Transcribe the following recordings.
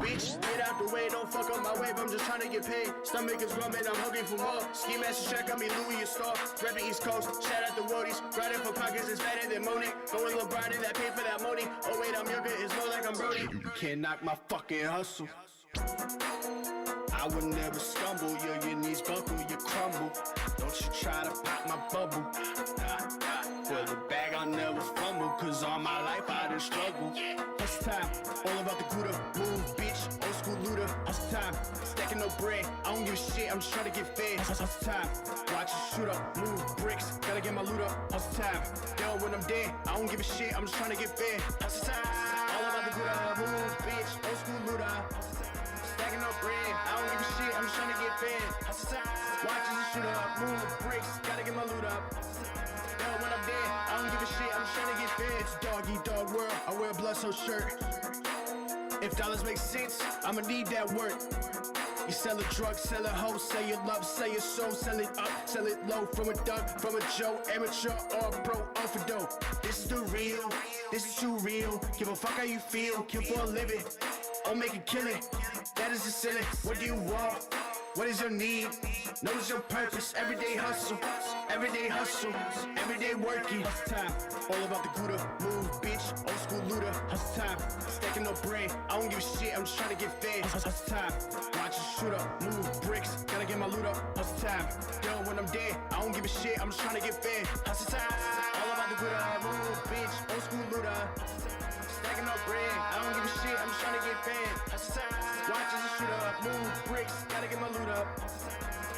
bitch. Get out the way, don't fuck up my wave, I'm just trying to get paid. Stomach is rumbling, I'm hungry for more. Ski master track, got me Louis a star. Reppin' East Coast, shout out the Woodies. Grinding for pockets is fatter than Monet. Going LeBron in that pay for that money. Oh wait, I'm younger, it's more like I'm Brody. You can't knock my fucking hustle. I would never stumble, your knees buckle, you crumble. Don't you try to pop my bubble. For the bag, I'll never fumble, cause all my life I done struggle. Hustle time, all about the Gouda. Move, bitch, old school looter. Hustle time, stacking no bread. I don't give a shit, I'm just trying to get fed. Hustle time, watch it shoot up. Move bricks, gotta get my loot up. Hustle time, yo, when I'm dead, I don't give a shit, I'm just trying to get fed. Hustle time, all about the Gouda. Move, bitch, old school looter. Stacking no bread, I don't give a shit, I'm just trying to get fed. Hustle time, watch it shoot up. Move bricks, gotta get my loot up. Yo, when I'm dead, I don't give a shit, I'm just trying to get fed. It's dog eat dog world, I wear a blood so shirt. If dollars make sense, I'ma need that work. You sell a drug, sell a hoe, sell your love, sell your soul, sell it up, sell it low. From a Doug, from a Joe, amateur or pro, all for dope. This is the real, this is too real. Give a fuck how you feel, kill for a living, or make a killing. That is the silly. What do you want? What is your need? Know what's your purpose. Everyday hustle, everyday hustle, everyday working. Hustle time, all about the Gouda. Move, bitch, old school looter. Hustle time, stacking no bread. I don't give a shit, I'm just trying to get fed. Hustle time, watch it shoot up. Move bricks, gotta get my loot up. Hustle time, yo, when I'm dead, I don't give a shit, I'm just trying to get fed. Hustle time, all about the Gouda. Move, bitch, old school looter. Stacking no bread, I don't give a shit, I'm just trying to get fed. Hustle time, watch it shoot up. Move bricks, gotta get my loot up.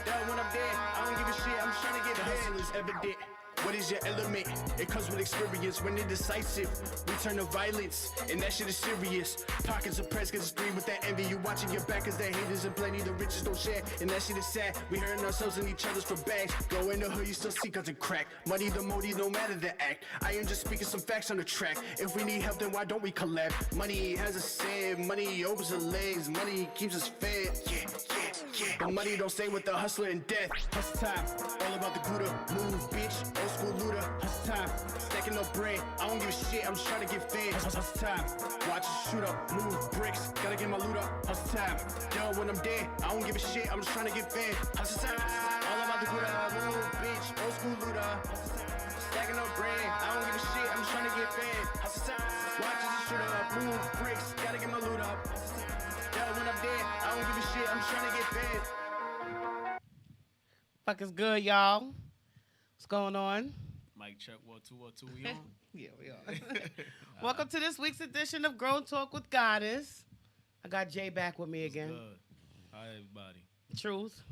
Yo, when I'm dead, I don't give a shit, I'm just trying to get fed. Hustle is evident. What is your element? It comes with experience. When indecisive, we turn to violence, and that shit is serious. Pockets oppressed, cause it's green with that envy. You watching your back, cause that haters and plenty. The riches don't share, and that shit is sad. We hurting ourselves and each other's for bags. Go in the hood, you still see cause it crack. Money the motive, no matter the act. I am just speaking some facts on the track. If we need help, then why don't we collab? Money has a say, money opens the legs, money keeps us fed. Yeah. But money don't stay with the hustler in death. Hustle time, all about the Gouda. Move, bitch, old school looter. Hustle time, stacking no bread. I don't give a shit, I'm just trying to get fed. Hustle time, watch it shoot up. Move bricks, gotta get my loot up. Hustle time, yo, when I'm dead, I don't give a shit, I'm just trying to get fed. Hustle time, all about the Gouda. Move, bitch, old school looter. Stacking no bread, I don't give a shit, I'm just trying to get fed. Hustle time, watch it shoot up. Move bricks, gotta get my loot up. Yo, when I'm dead, I don't give a shit, I'm just trying to get fed. Fuck is good, y'all. What's going on? Mic check 1 2 1 2. We on? Yeah, we are. Welcome to this week's edition of Grown Talk with Goddess. I got Jay back with me again. Good. Hi, everybody. Truth.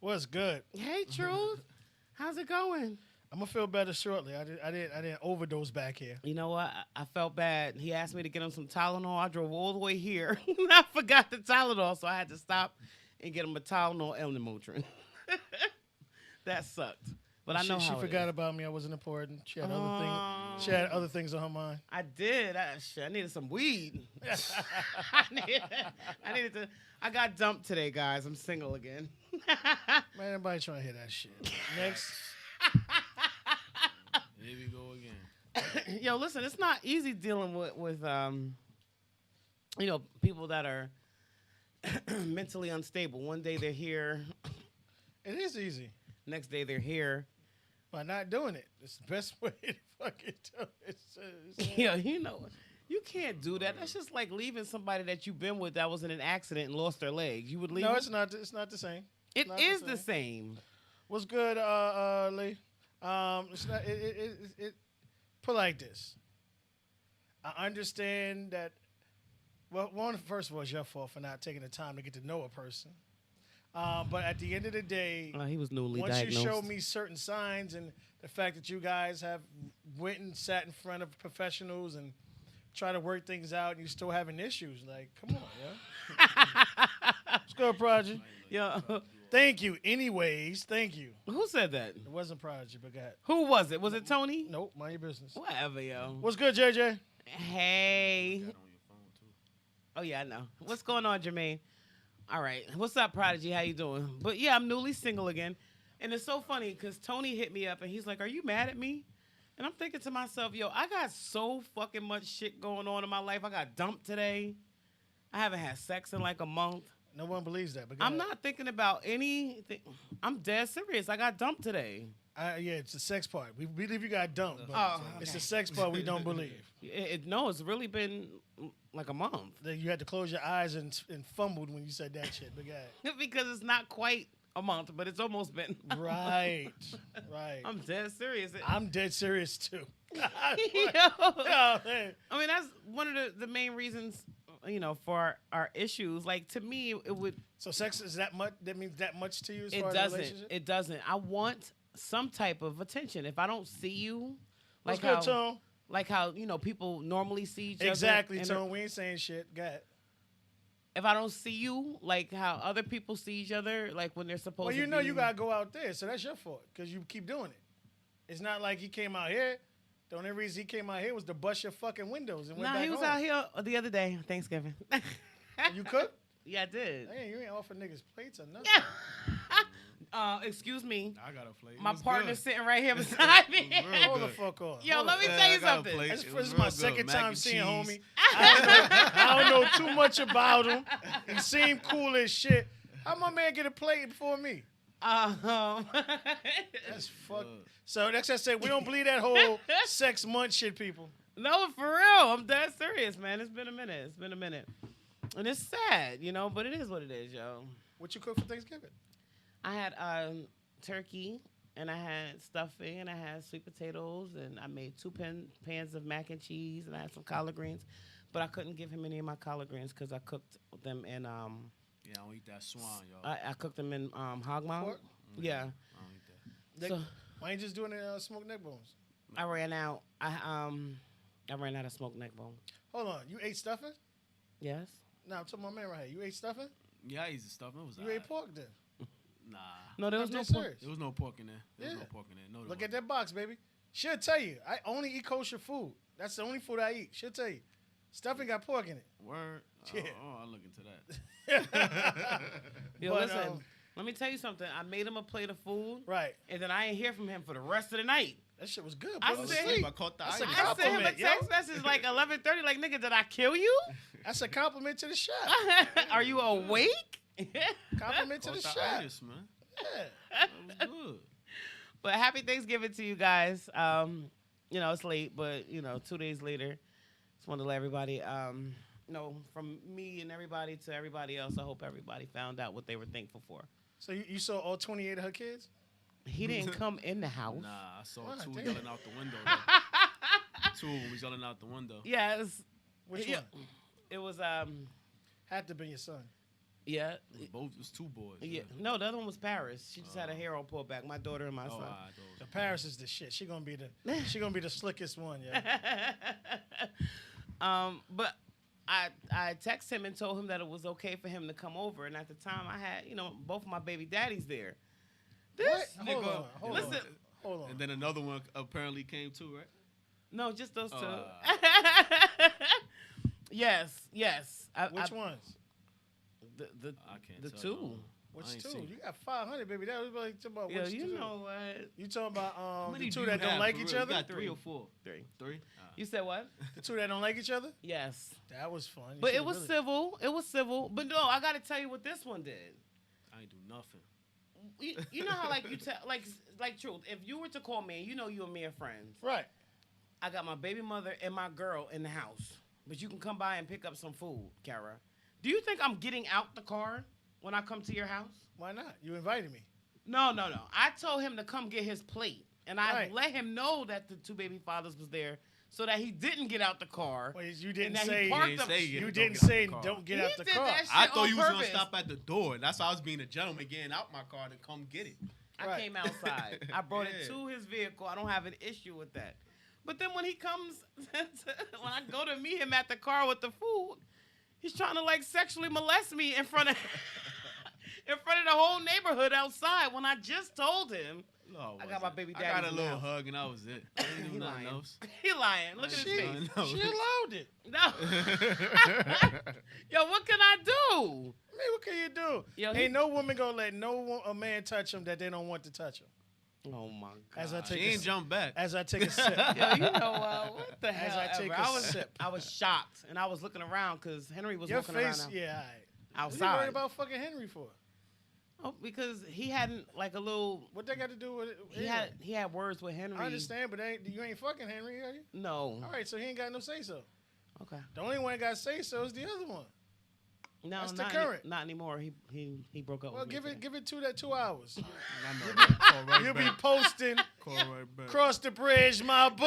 What's good? Hey, Truth. How's it going? I'm gonna feel better shortly. I didn't overdose back here. You know what? I felt bad. He asked me to get him some Tylenol. I drove all the way here. I forgot the Tylenol, so I had to stop and get him a Tylenol and Motrin. That sucked. But I know she how forgot about me. I wasn't important. She had other things. She had other things on her mind. I did. I needed some weed. I needed to. I got dumped today, guys. I'm single again. Man, everybody trying to hear that shit. Next. Here we go again. Yo, listen, it's not easy dealing with people that are mentally unstable. One day they're here. It is easy. Next day they're here. By not doing it. It's the best way to fucking do it. Yeah, you can't do that. That's just like leaving somebody that you've been with that was in an accident and lost their legs. You would leave. No, it's not. It's not the same. It is the same. What's good, Lee? It's not. It. Put like this. I understand that. Well, first of all, it's your fault for not taking the time to get to know a person. But at the end of the day, he was newly once diagnosed. you show me certain signs and the fact that you guys have went and sat in front of professionals and try to work things out, and you still having issues, like, come on, yeah. Let's go, Prodigy. Yeah. Thank you. Anyways, thank you. Who said that? It wasn't Prodigy, but go ahead. Who was it? Was it Tony? Nope, mind your business. Whatever, yo. What's good, JJ? Hey. Oh, yeah, I know. What's going on, Jermaine? All right. What's up, Prodigy? How you doing? But, yeah, I'm newly single again. And it's so funny because Tony hit me up, and he's like, are you mad at me? And I'm thinking to myself, yo, I got so fucking much shit going on in my life. I got dumped today. I haven't had sex in like a month. No one believes that. But go I'm ahead. not thinking about anything. I'm dead serious. I got dumped today. Yeah, it's the sex part. We believe you got dumped, but Oh, it's okay. the sex part we don't believe. No, it's really been like a month. That you had to close your eyes and fumbled when you said that shit. But go ahead. Because it's not quite a month, but it's almost been. Right. I'm dead serious. I'm dead serious too. Yo. Oh, man. I mean, that's one of the main reasons, for our issues. Like, to me, it would. So sex is that much? That means that much to you as It far as a doesn't. relationship? It doesn't. I want some type of attention. If I don't see you, What's like good, Tone? how people normally see each Exactly, other. Tone. We ain't saying shit. Go ahead. If I don't see you, like how other people see each other, like when they're supposed Well, to you know be. you gotta go out there, so that's your fault because you keep doing it. It's not like he came out here. The only reason he came out here was to bust your fucking windows and went Nah, back he was home. out here the other day, Thanksgiving. You cooked? Yeah, I did. Hey, you ain't offer niggas plates or nothing. Excuse me. I got a plate. My It was partner's good. sitting right here beside me. It was real Hold the good. fuck on. Yo, Hold let me on. tell you I got a something. plate. This, It this was is my real good. second Mac time and seeing cheese. homie. I don't know too much about him. He seemed cool as shit. How my man get a plate before me? That's fuck. So that's just say we don't believe that whole sex month shit, people. No, for real. I'm dead serious, man. It's been a minute. And it's sad, but it is what it is, yo. What you cook for Thanksgiving? I had turkey, and I had stuffing, and I had sweet potatoes, and I made 2 pans of mac and cheese, and I had some collard greens. But I couldn't give him any of my collard greens because I cooked them in Yeah, I don't eat that swan, y'all. I cooked them in hog mouth. Pork? Yeah. I don't eat that. So Why ain't you just doing the smoked neck bones? I ran out. I ran out of smoked neck bone. Hold on, you ate stuffing? Yes. Nah, I'm talking about my man right here. You ate stuffing? Yeah, I eat the stuff. It was You ate pork then? Nah. No, there was I'm no dead pork. serious. There was no pork in there. There was Yeah. no pork in there. No, there Look at wasn't. that box, baby. She'll tell you. I only eat kosher food. That's the only food I eat. She'll tell you. Stuffing got pork in it. Word. Yeah. I'll look into that. Yo, But, listen. Let me tell you something. I made him a plate of food, Right. and then I ain't hear from him for the rest of the night. That shit was good. I Put him to said- sleep. I caught the That's ice. a I sent him a compliment, yo. text message like 11:30, like, nigga, did I kill you? That's a compliment to the chef. Are you awake? Compliment to the Caught the chef. itis, man. Yeah. That was good. But happy Thanksgiving to you guys. It's late, but 2 days later, just want to let everybody from me and everybody to everybody else. I hope everybody found out what they were thankful for. So you saw all 28 of her kids? He didn't come in the house. Nah, I saw Ah, 2 damn. yelling out the window. Though. 2 of them was yelling out the window. Yes. Which Yeah. one? It was Had to be your son. yeah. It was 2 boys. Yeah. No, the other one was Paris. She just had her hair all pulled back. My daughter and my Oh, son. The Paris is the shit. She gonna be the slickest one, yeah. But I texted him and told him that it was okay for him to come over, and at the time I had both of my baby daddies there. This What? nigga, Hold on. listen, Hold on. And then another one apparently came too, right? no, just those two. Oh, Yes. Which ones? The I can't the tell two. you. Which I ain't two? seen You got 500, baby. That was like talking about Yo, which you two? know what? You talking about How many the do two you that don't have, like for each real? You other? got 3 or 4? 3. 3? You said what? The two that don't like each other? Yes. That was fun. You But it should've was really- civil. It was civil. But no, I got to tell you what this one did. I ain't do nothing. You know how like you tell like truth. If you were to call me, and you and me are friends. Right. I got my baby mother and my girl in the house, but you can come by and pick up some food, Kara. Do you think I'm getting out the car when I come to your house? Why not? You invited me. No. I told him to come get his plate, and I Right. let him know that the 2 baby fathers was there, so that he didn't get out the car. Well, you and didn't that say he parked didn't up- say you don't didn't get out say the car. don't get He out the did car. that shit I on thought you was gonna purpose. stop at the door. That's why I was being a gentleman, getting out my car to come get it. I Right. came outside. I brought it Yeah. to his vehicle. I don't have an issue with that. But then when he comes, when I go to meet him at the car with the food, he's trying to like sexually molest me in front of the whole neighborhood outside. When I just told him, No, I got my baby I got daddy's a little mouth. hug and that was it. I didn't he do nothing lying. else. He lying. Look at his She- face. No. She allowed it. No. Yo, what can I do? I mean, what can you do? Yo, Ain't no woman gonna let a man touch them that they don't want to touch them. Oh my god. As I take She ain't jump back. As I take a sip. Yo, you know what the hell? I take ever. a I was sip. I was shocked, and I was looking around because Henry was Your walking around face, yeah, all right. outside. What you worried about fucking Henry for? Oh, because he hadn't like a little. What they got to do with it? He had words with Henry. I understand, but you ain't fucking Henry, are you? No. All right, so he ain't got no say so. Okay. The only one that got say so is the other one. No, That's the not current. not anymore. He broke up. Well, with me give it 2 hours. I know that. Call right You'll be back. posting. Call right back. Cross the bridge, my boo.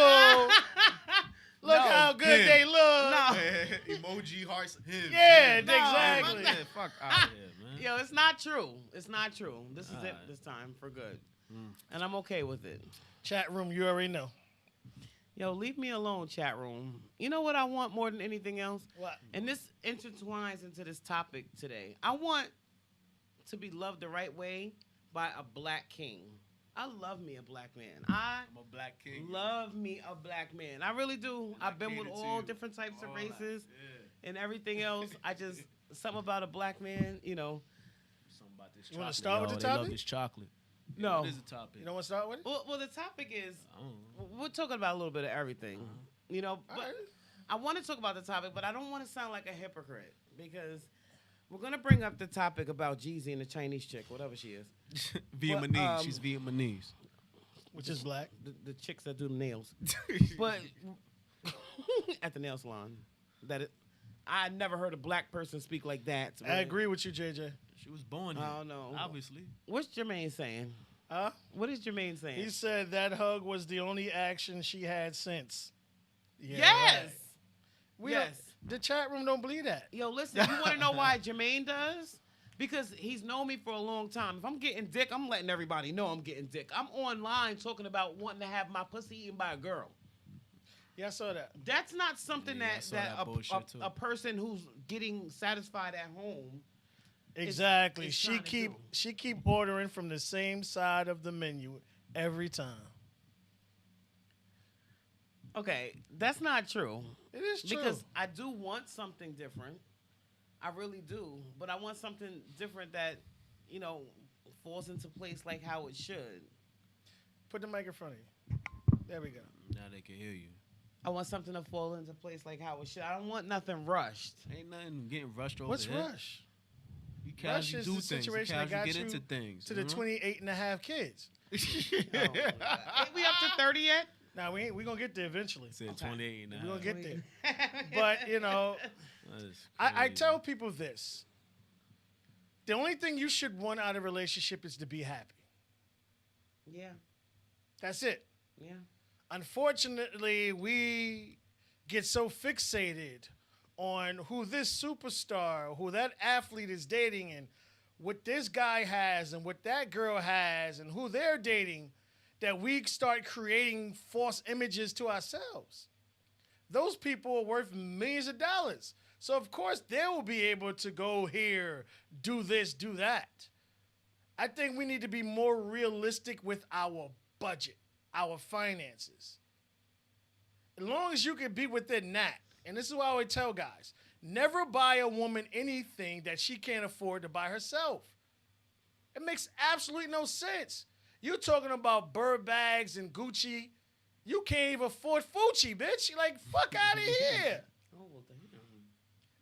Look No. how good Him. they look. No. Emoji hearts. Him. Yeah, him. exactly. Man, fuck out of here, man. Yo, it's not true. It's not true. This is it Alright. this time for good, and I'm okay with it. Chat room, you already know. Yo, leave me alone, chat room. You know what I want more than anything else? What? And this intertwines into this topic today. I want to be loved the right way by a black king. I love me a black man. I I'm a black king. love me a black man. I really do. I've been with cater to all you. different types of All that, races yeah. and everything else. I just, something about a black man, you know. Something about this You wanna chocolate, start with y'all. the They love topic? this chocolate. No. What is the topic? You don't want to start with it? Well, the topic is, I don't know. we're talking about a little bit of everything. You know, All but right. I want to talk about the topic, but I don't want to sound like a hypocrite because we're going to bring up the topic about Jeezy and the Chinese chick, whatever she is. Vietnamese. um, She's Vietnamese. Which is black. The chicks that do the nails. But at the nail salon. I never heard a black person speak like that. I agree with you, JJ. She was born here. I don't know. Obviously. What's Jermaine saying? Huh? What is Jermaine saying? He said that hug was the only action she had since. Yeah, yes. right. We Yes. The chat room don't believe that. Yo, listen, you want to know why Jermaine does? Because he's known me for a long time. If I'm getting dick, I'm letting everybody know I'm getting dick. I'm online talking about wanting to have my pussy eaten by a girl. Yeah, I saw that. That's not something Yeah, I saw that bullshit, too. a person who's getting satisfied at home. Exactly. it's She trying to keep do. she keep ordering from the same side of the menu every time. Okay, that's not true. It is true. Because I do want something different. I really do. But I want something different that, you know, falls into place like how it should. Put the mic in front of you. There we go. Now they can hear you. I want something to fall into place like how it should. I don't want nothing rushed. Ain't nothing getting rushed over What's here. rush? You Rush casually is do the things. You situation that casually got get you into things. To the 28 and a half kids. Oh, my God. Ain't we up to 30 yet? Now we gonna get there eventually. Said 28 now. We're gonna get there. But you know, I tell people this. The only thing you should want out of a relationship is to be happy. Yeah, That's it. yeah. Unfortunately, we get so fixated on who this superstar, who that athlete is dating, and what this guy has, and what that girl has, and who they're dating, that we start creating false images to ourselves. Those people are worth millions of dollars. So, of course, they will be able to go here, do this, do that. I think we need to be more realistic with our budget, our finances. As long as you can be within that, and this is what I would tell guys, never buy a woman anything that she can't afford to buy herself. It makes absolutely no sense. You're talking about Burr bags and Gucci. You can't even afford Fucci, bitch. You're like, fuck out of here. Oh, well, damn.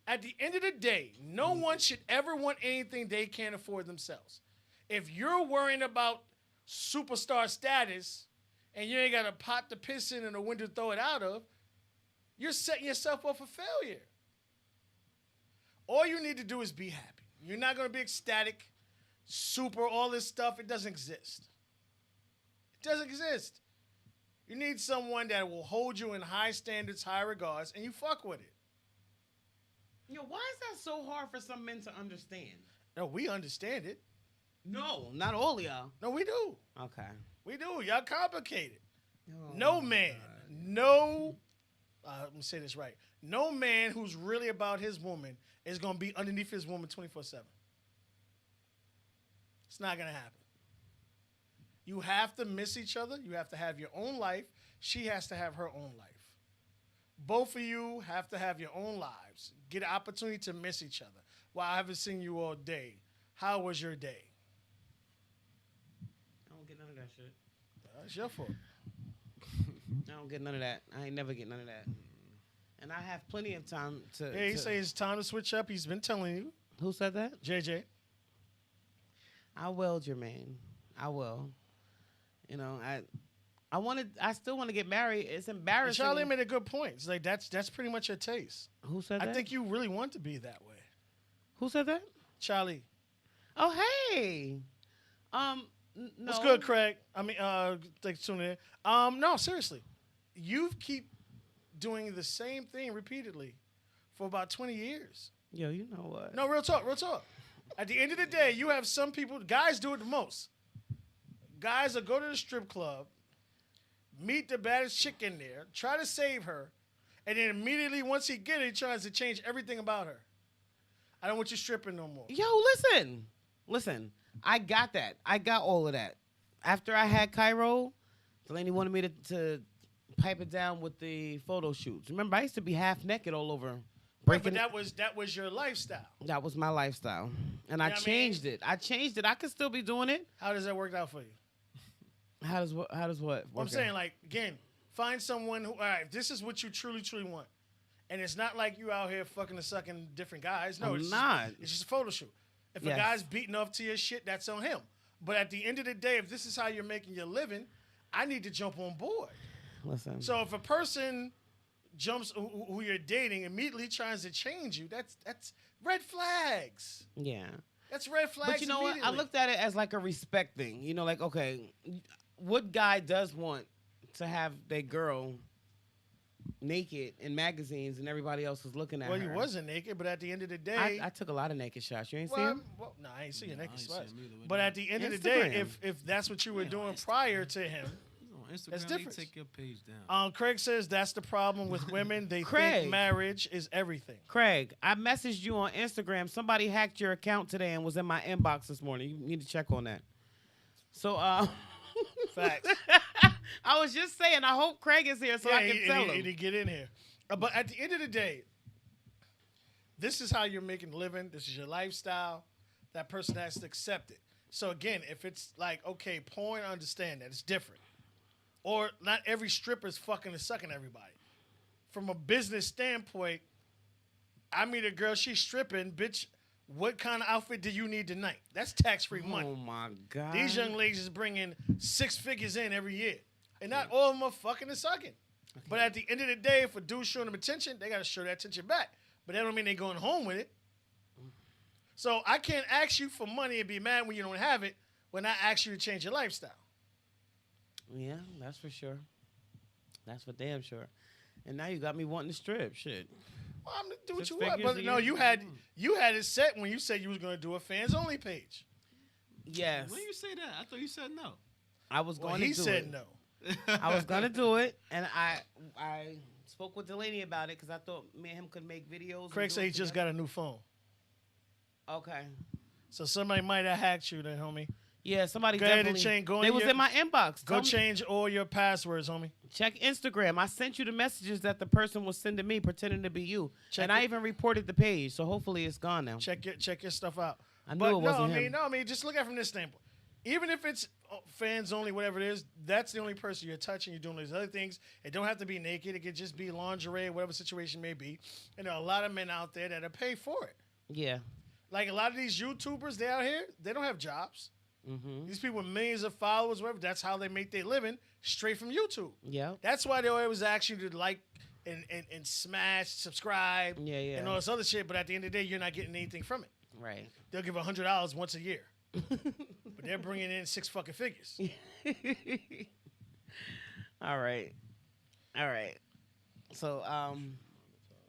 At the end of the day, no one should ever want anything they can't afford themselves. If you're worrying about superstar status and you ain't got a pot to piss in and a window to throw it out of, you're setting yourself up for failure. All you need to do is be happy. You're not going to be ecstatic, super, all this stuff. It doesn't exist. It doesn't exist. You need someone that will hold you in high standards, high regards, and you fuck with it. Yo, why is that so hard for some men to understand? No, we understand it. No, not all of y'all. No, we do. Okay. We do. Y'all complicated. Oh, No man, no, let me say this right. No man who's really about his woman is going to be underneath his woman 24/7. It's not going to happen. You have to miss each other. You have to have your own life. She has to have her own life. Both of you have to have your own lives. Get an opportunity to miss each other. Well, I haven't seen you all day. How was your day? I don't get none of that shit. That's your fault. I don't get none of that. I ain't never get none of that. And I have plenty of time to. Yeah, he say it's time to switch up. He's been telling you. Who said that? JJ. I will, Jermaine. I will. You know, I still want to get married. It's embarrassing. Charlie made a good point. It's like that's pretty much your taste. Who said that? I think you really want to be that way. Who said that? Charlie. Oh, hey. No. What's good, Craig? I mean, thanks for tuning in. No, seriously. You keep doing the same thing repeatedly for about 20 years. Yo, you know what? No, real talk, real talk. At the end of the day, you have some people, guys do it the most. Guys will go to the strip club, meet the baddest chick in there, try to save her, and then immediately once he get it, he tries to change everything about her. I don't want you stripping no more. Yo, listen. I got that. I got all of that. After I had Cairo, Delaney wanted me to pipe it down with the photo shoots. Remember, I used to be half naked all over. Right, but that was your lifestyle. That was my lifestyle, and I what I changed it. I changed it. I could still be doing it. How does that work out for you? How does what? Well, I'm saying, like, again, find someone who, all right, this is what you truly, truly want. And it's not like you out here fucking and sucking different guys. No, it's not. It's just a photo shoot. If a guy's beating off to your shit, that's on him. But at the end of the day, if this is how you're making your living, I need to jump on board. Listen. So if a person jumps who you're dating immediately tries to change you, that's red flags. Yeah. That's red flags. But you know what? I looked at it as like a respect thing. You know, like, okay, what guy does want to have their girl naked in magazines and everybody else is looking at her? Well, you wasn't naked, but at the end of the day, I took a lot of naked shots. You ain't see them? Well, no, I ain't seen your naked shots. But at the end of the day, if that's what you were doing prior to him, Instagram, that's different. Take your page down. Craig says that's the problem with women. They Craig. think marriage is everything. Craig, I messaged you on Instagram. Somebody hacked your account today and was in my inbox this morning. You need to check on that. So, Facts. I was just saying, I hope Craig is here so I can tell him. He didn't get in here. But at the end of the day, this is how you're making a living. This is your lifestyle. That person has to accept it. So again, if it's like, okay, porn, I understand that. It's different. Or not every stripper is fucking and sucking everybody. From a business standpoint, I meet a girl, she's stripping, bitch, what kind of outfit do you need tonight? That's tax-free money. Oh, my God. These young ladies is bringing 6 figures in every year. And not all of them are fucking and sucking. Okay. But at the end of the day, if a dude's showing them attention, they got to show that attention back. But that don't mean they going home with it. So I can't ask you for money and be mad when you don't have it when I ask you to change your lifestyle. Yeah, that's for sure. That's for damn sure. And now you got me wanting to strip. Shit. Well, I'm gonna do what 6 you want, figures but a no, year? you had it set when you said you was gonna do a fans only page. Yes. When you say that, I thought you said no. I was going to do it. He said no. I was going to do it, and I spoke with Delaney about it because I thought me and him could make videos. Craig said he just got a new phone. Okay. So somebody might have hacked you then, homie. Yeah, somebody Go ahead definitely. and change. They was in my inbox. Go change all your passwords, homie. Check Instagram. I sent you the messages that the person was sending me, pretending to be you, Check and I even reported the page. So hopefully it's gone now. Check your stuff out. I knew it wasn't him. I mean, just look at it from this standpoint. Even if it's fans only, whatever it is, that's the only person you're touching. You're doing these other things. It don't have to be naked. It could just be lingerie, whatever situation may be. And there are a lot of men out there that are paid for it. Yeah. Like a lot of these YouTubers, they out here, they don't have jobs. Mm-hmm. These people with millions of followers, whatever, that's how they make their living, straight from YouTube. Yeah. That's why they always ask you to like and smash, subscribe, and all this other shit. But at the end of the day, you're not getting anything from it. Right. They'll give $100 once a year. But they're bringing in 6 fucking figures. All right. So,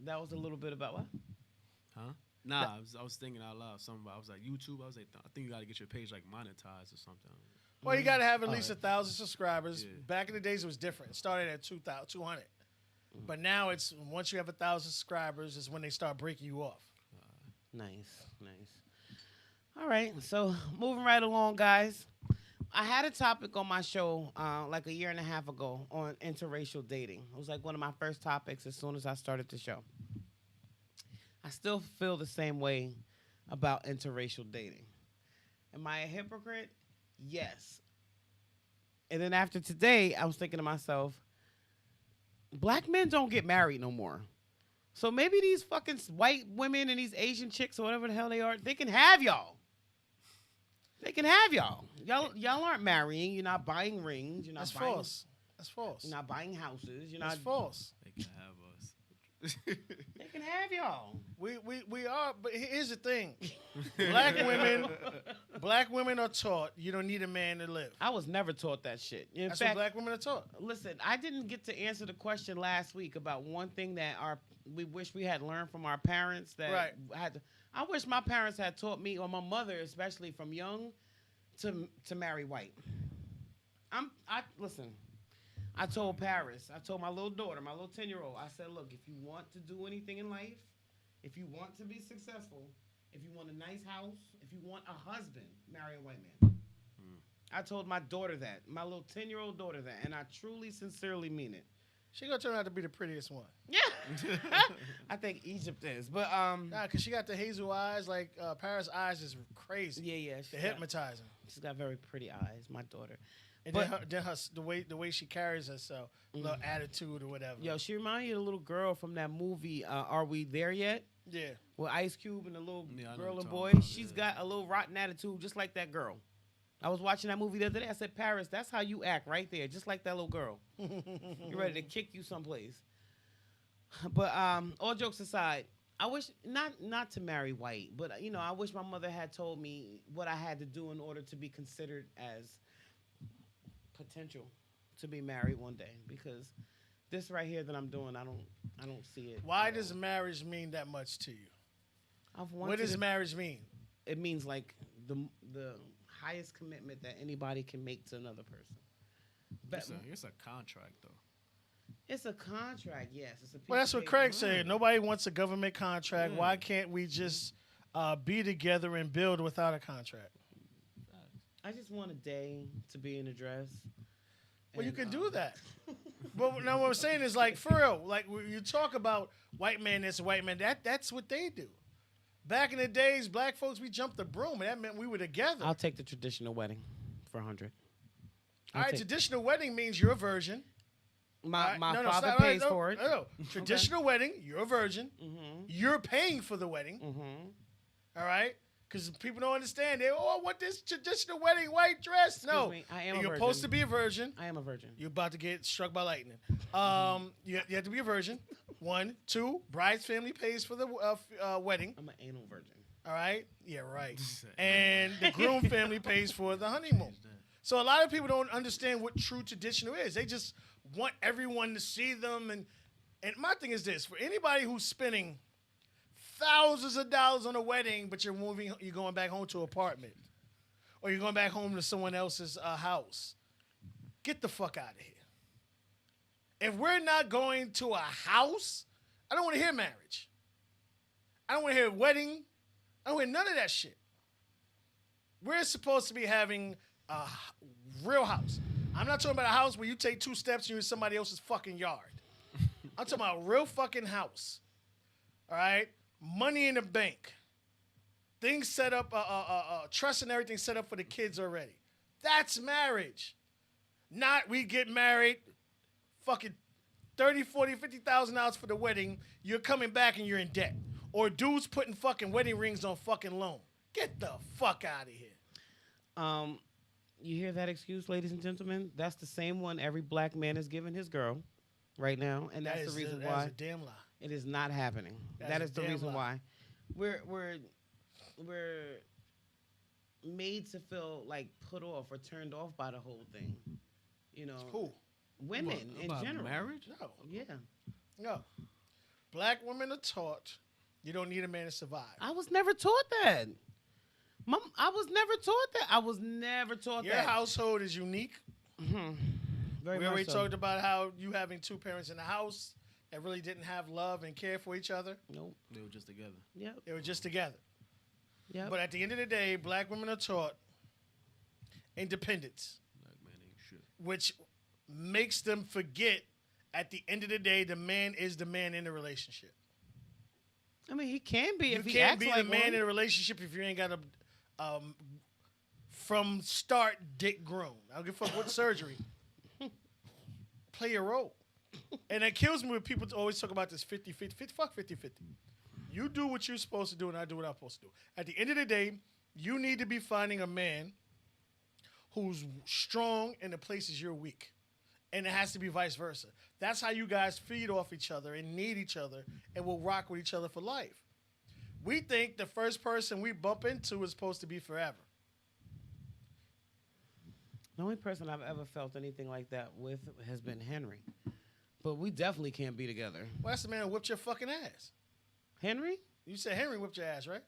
that was a little bit about what? Huh? Nah, I was thinking out loud. Something about, I was like, YouTube. I was like, I think you got to get your page like monetized or something. Well, you got to have at least 1,000 subscribers. Yeah. Back in the days, it was different. It started at 200. But now it's once you have 1,000 subscribers is when they start breaking you off. Nice. All right, so moving right along, guys. I had a topic on my show like a year and a half ago on interracial dating. It was like one of my first topics as soon as I started the show. I still feel the same way about interracial dating. Am I a hypocrite? Yes. And then after today, I was thinking to myself, black men don't get married no more. So maybe these fucking white women and these Asian chicks or whatever the hell they are, they can have y'all. They can have y'all. Y'all aren't marrying. You're not buying rings. You're not That's buying, false. That's false. You're not buying houses. You're That's not. false. They can have us. They can have y'all. We are, but here's the thing: black women are taught you don't need a man to live. I was never taught that shit. In That's fact, what black women are taught. listen, I didn't get to answer the question last week about one thing that we wish we had learned from our parents. That Right. I wish my parents had taught me, or my mother, especially from young, to marry white. Listen. I told Paris, I told my little daughter, my little 10-year-old, I said, look, if you want to do anything in life, if you want to be successful, if you want a nice house, if you want a husband, marry a white man. I told my daughter that, my little 10-year-old daughter that, and I truly, sincerely mean it. She gonna turn out to be the prettiest one. Yeah. I think Egypt is, but Nah, cause she got the hazel eyes. Like Paris' eyes is crazy. yeah, They're hypnotizing. she's got very pretty eyes, my daughter. And But- then the way she carries herself, little attitude or whatever. Yo, she reminded you of the little girl from that movie, Are We There Yet? Yeah. With Ice Cube and the little Yeah, I know girl what and you're boy. talking about, She's yeah. got a little rotten attitude, just like that girl. I was watching that movie the other day. I said, Paris, that's how you act right there, just like that little girl. You're ready to kick you someplace. But all jokes aside, I wish not to marry white, but I wish my mother had told me what I had to do in order to be considered as potential to be married one day. Because this right here that I'm doing, I don't see it. Why does marriage mean that much to you? What does marriage mean? It means like the highest commitment that anybody can make to another person. But It's a contract, though. it's a contract, yes. It's a piece Well, that's of what paper. Craig said. Nobody wants a government contract. Why can't we just be together and build without a contract? I just want a day to be in a dress. Well, you And, can do that. But now what I'm saying is, like, for real, like, when you talk about white man this, white man that's what they do. Back in the days, black folks, we jumped the broom, and that meant we were together. I'll take the traditional wedding for 100. All right, traditional wedding means you're a virgin. My All right, father stop, pays no, for it. No. Traditional wedding, you're a virgin. You're paying for the wedding. All right? Because people don't understand. I want this traditional wedding white dress. No. me, I am a You're virgin. supposed to be a virgin. I am a virgin. You're about to get struck by lightning. You have to be a virgin. 1, 2, bride's family pays for the wedding. I'm an anal virgin. All right? Yeah, right. And the groom family pays for the honeymoon. So a lot of people don't understand what true traditional is. They just want everyone to see them. And my thing is this. For anybody who's spending thousands of dollars on a wedding, but you're going back home to an apartment, or you're going back home to someone else's house, get the fuck out of here. If we're not going to a house, I don't want to hear marriage. I don't want to hear wedding. I don't want to hear none of that shit. We're supposed to be having a real house. I'm not talking about a house where you take 2 steps and you're in somebody else's fucking yard. I'm talking about a real fucking house. All right? Money in the bank. Things set up, trust and everything set up for the kids already. That's marriage. Not we get married, fucking $30,000, $40,000, $50,000 for the wedding. You're coming back and you're in debt. Or dudes putting fucking wedding rings on fucking loan. Get the fuck out of here. You hear that excuse, ladies and gentlemen? That's the same one every black man is giving his girl right now, and that's the reason why That's a damn lie. it is not happening. That is the damn reason lie. why we're made to feel like put off or turned off by the whole thing. Who? Women in About general. marriage? No. Yeah, No. Black women are taught you don't need a man to survive. I was never taught that. Mom, I was never taught that. I was never taught Your that. household is unique. Very We much already so. talked about how you having 2 parents in the house that really didn't have love and care for each other. Nope. They were just together. Yep. They were just together. Yep. But at the end of the day, black women are taught independence, Black man ain't shit. which makes them forget at the end of the day the man is the man in the relationship. I mean, he can be You if he can't acts be like the man one. in a relationship if you ain't got a from start, dick grown. I don't give a fuck what surgery. Play your role. And it kills me when people always talk about this 50-50. Fuck 50-50. You do what you're supposed to do, and I do what I'm supposed to do. At the end of the day, you need to be finding a man who's strong in the places you're weak. And it has to be vice versa. That's how you guys feed off each other and need each other and will rock with each other for life. We think the first person we bump into is supposed to be forever. The only person I've ever felt anything like that with has been Henry. But we definitely can't be together. Well, that's the man who whipped your fucking ass. Henry? You said Henry whipped your ass, right?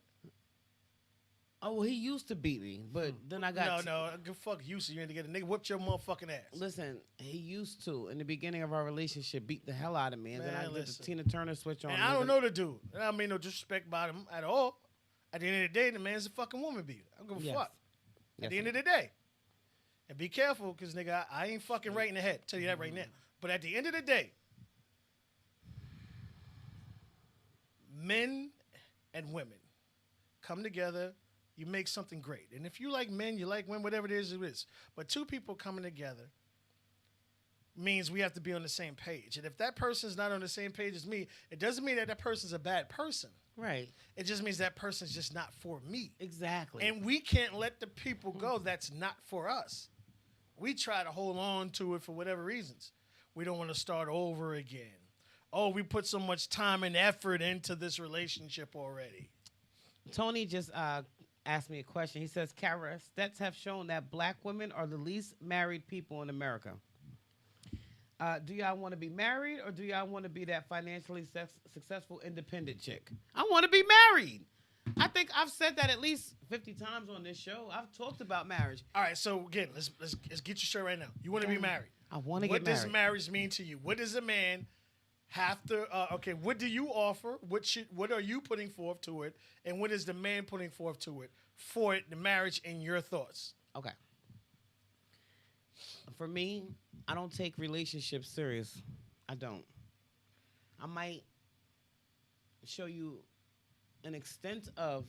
Oh, well, he used to beat me, but then I got... No, fuck you, so you ain't to get a nigga whipped your motherfucking ass. Listen, he used to, in the beginning of our relationship, beat the hell out of me, and then I did the listen. Tina Turner switch on. And I don't know the dude. And I mean no disrespect about him at all. At the end of the day, the man's a fucking woman beater. I don't give a Yes. fuck. Yes, At the end of the day. And be careful, because, nigga, I ain't fucking right in the head. Tell you that right now. But at the end of the day, men and women come together, you make something great. And if you like men, you like women, whatever it is. But two people coming together means we have to be on the same page. And if that person's not on the same page as me, it doesn't mean that person's a bad person. Right. It just means that person's just not for me. Exactly. And we can't let the people go that's not for us. We try to hold on to it for whatever reasons. We don't want to start over again. Oh, we put so much time and effort into this relationship already. Tony just asked me a question. He says, Kara, stats have shown that black women are the least married people in America. Do y'all want to be married, or do y'all want to be that financially successful independent chick? I want to be married. I think I've said that at least 50 times on this show. I've talked about marriage. All right, so again, let's get you straight right now. You want to be married. I want to get married. What does marriage mean to you? What does a man have to? What do you offer? What are you putting forth to it? And what is the man putting forth to it for it, the marriage, in your thoughts? Okay. For me, I don't take relationships serious. I don't. I might show you an extent of